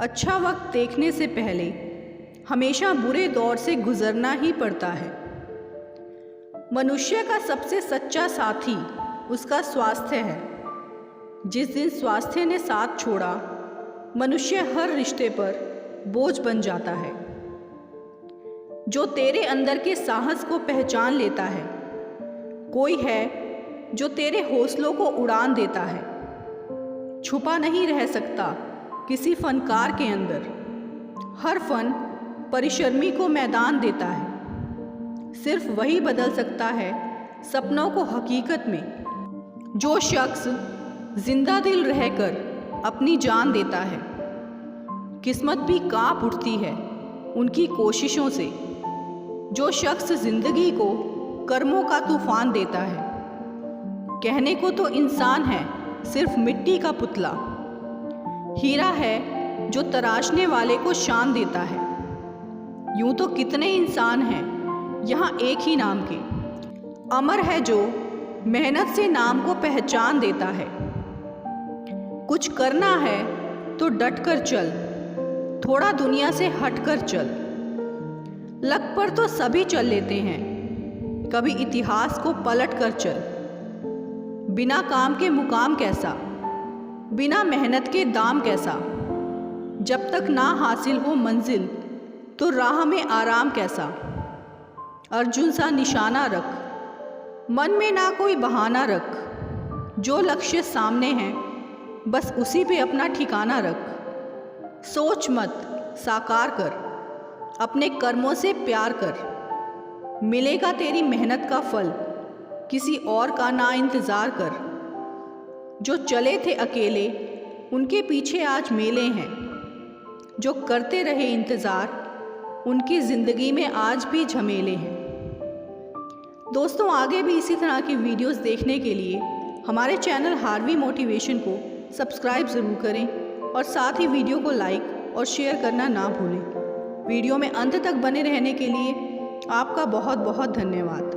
अच्छा वक्त देखने से पहले हमेशा बुरे दौर से गुजरना ही पड़ता है। मनुष्य का सबसे सच्चा साथी उसका स्वास्थ्य है। जिस दिन स्वास्थ्य ने साथ छोड़ा, मनुष्य हर रिश्ते पर बोझ बन जाता है। जो तेरे अंदर के साहस को पहचान लेता है, कोई है जो तेरे हौसलों को उड़ान देता है। छुपा नहीं रह सकता किसी फनकार के अंदर। हर फन परिश्रमी को मैदान देता है। सिर्फ वही बदल सकता है सपनों को हकीकत में। जो शख्स जिंदा दिल रहकर अपनी जान देता है, किस्मत भी कांप उठती है उनकी कोशिशों से। जो शख्स जिंदगी को कर्मों का तूफान देता है, कहने को तो इंसान है सिर्फ मिट्टी का पुतला। हीरा है जो तराशने वाले को शान देता है। यूं तो कितने इंसान हैं यहाँ एक ही नाम के। अमर है जो मेहनत से नाम को पहचान देता है। कुछ करना है तो डट कर चल, थोड़ा दुनिया से हट कर चल। लक पर तो सभी चल लेते हैं, कभी इतिहास को पलट कर चल। बिना काम के मुकाम कैसा, बिना मेहनत के दाम कैसा। जब तक ना हासिल हो मंजिल तो राह में आराम कैसा। अर्जुन सा निशाना रख, मन में ना कोई बहाना रख। जो लक्ष्य सामने है बस उसी पे अपना ठिकाना रख। सोच मत, साकार कर, अपने कर्मों से प्यार कर। मिलेगा तेरी मेहनत का फल, किसी और का ना इंतज़ार कर। जो चले थे अकेले उनके पीछे आज मेले हैं। जो करते रहे इंतज़ार उनकी ज़िंदगी में आज भी झमेले हैं। दोस्तों, आगे भी इसी तरह की वीडियोस देखने के लिए हमारे चैनल हार्वी मोटिवेशन को सब्सक्राइब ज़रूर करें और साथ ही वीडियो को लाइक और शेयर करना ना भूलें। वीडियो में अंत तक बने रहने के लिए आपका बहुत बहुत धन्यवाद।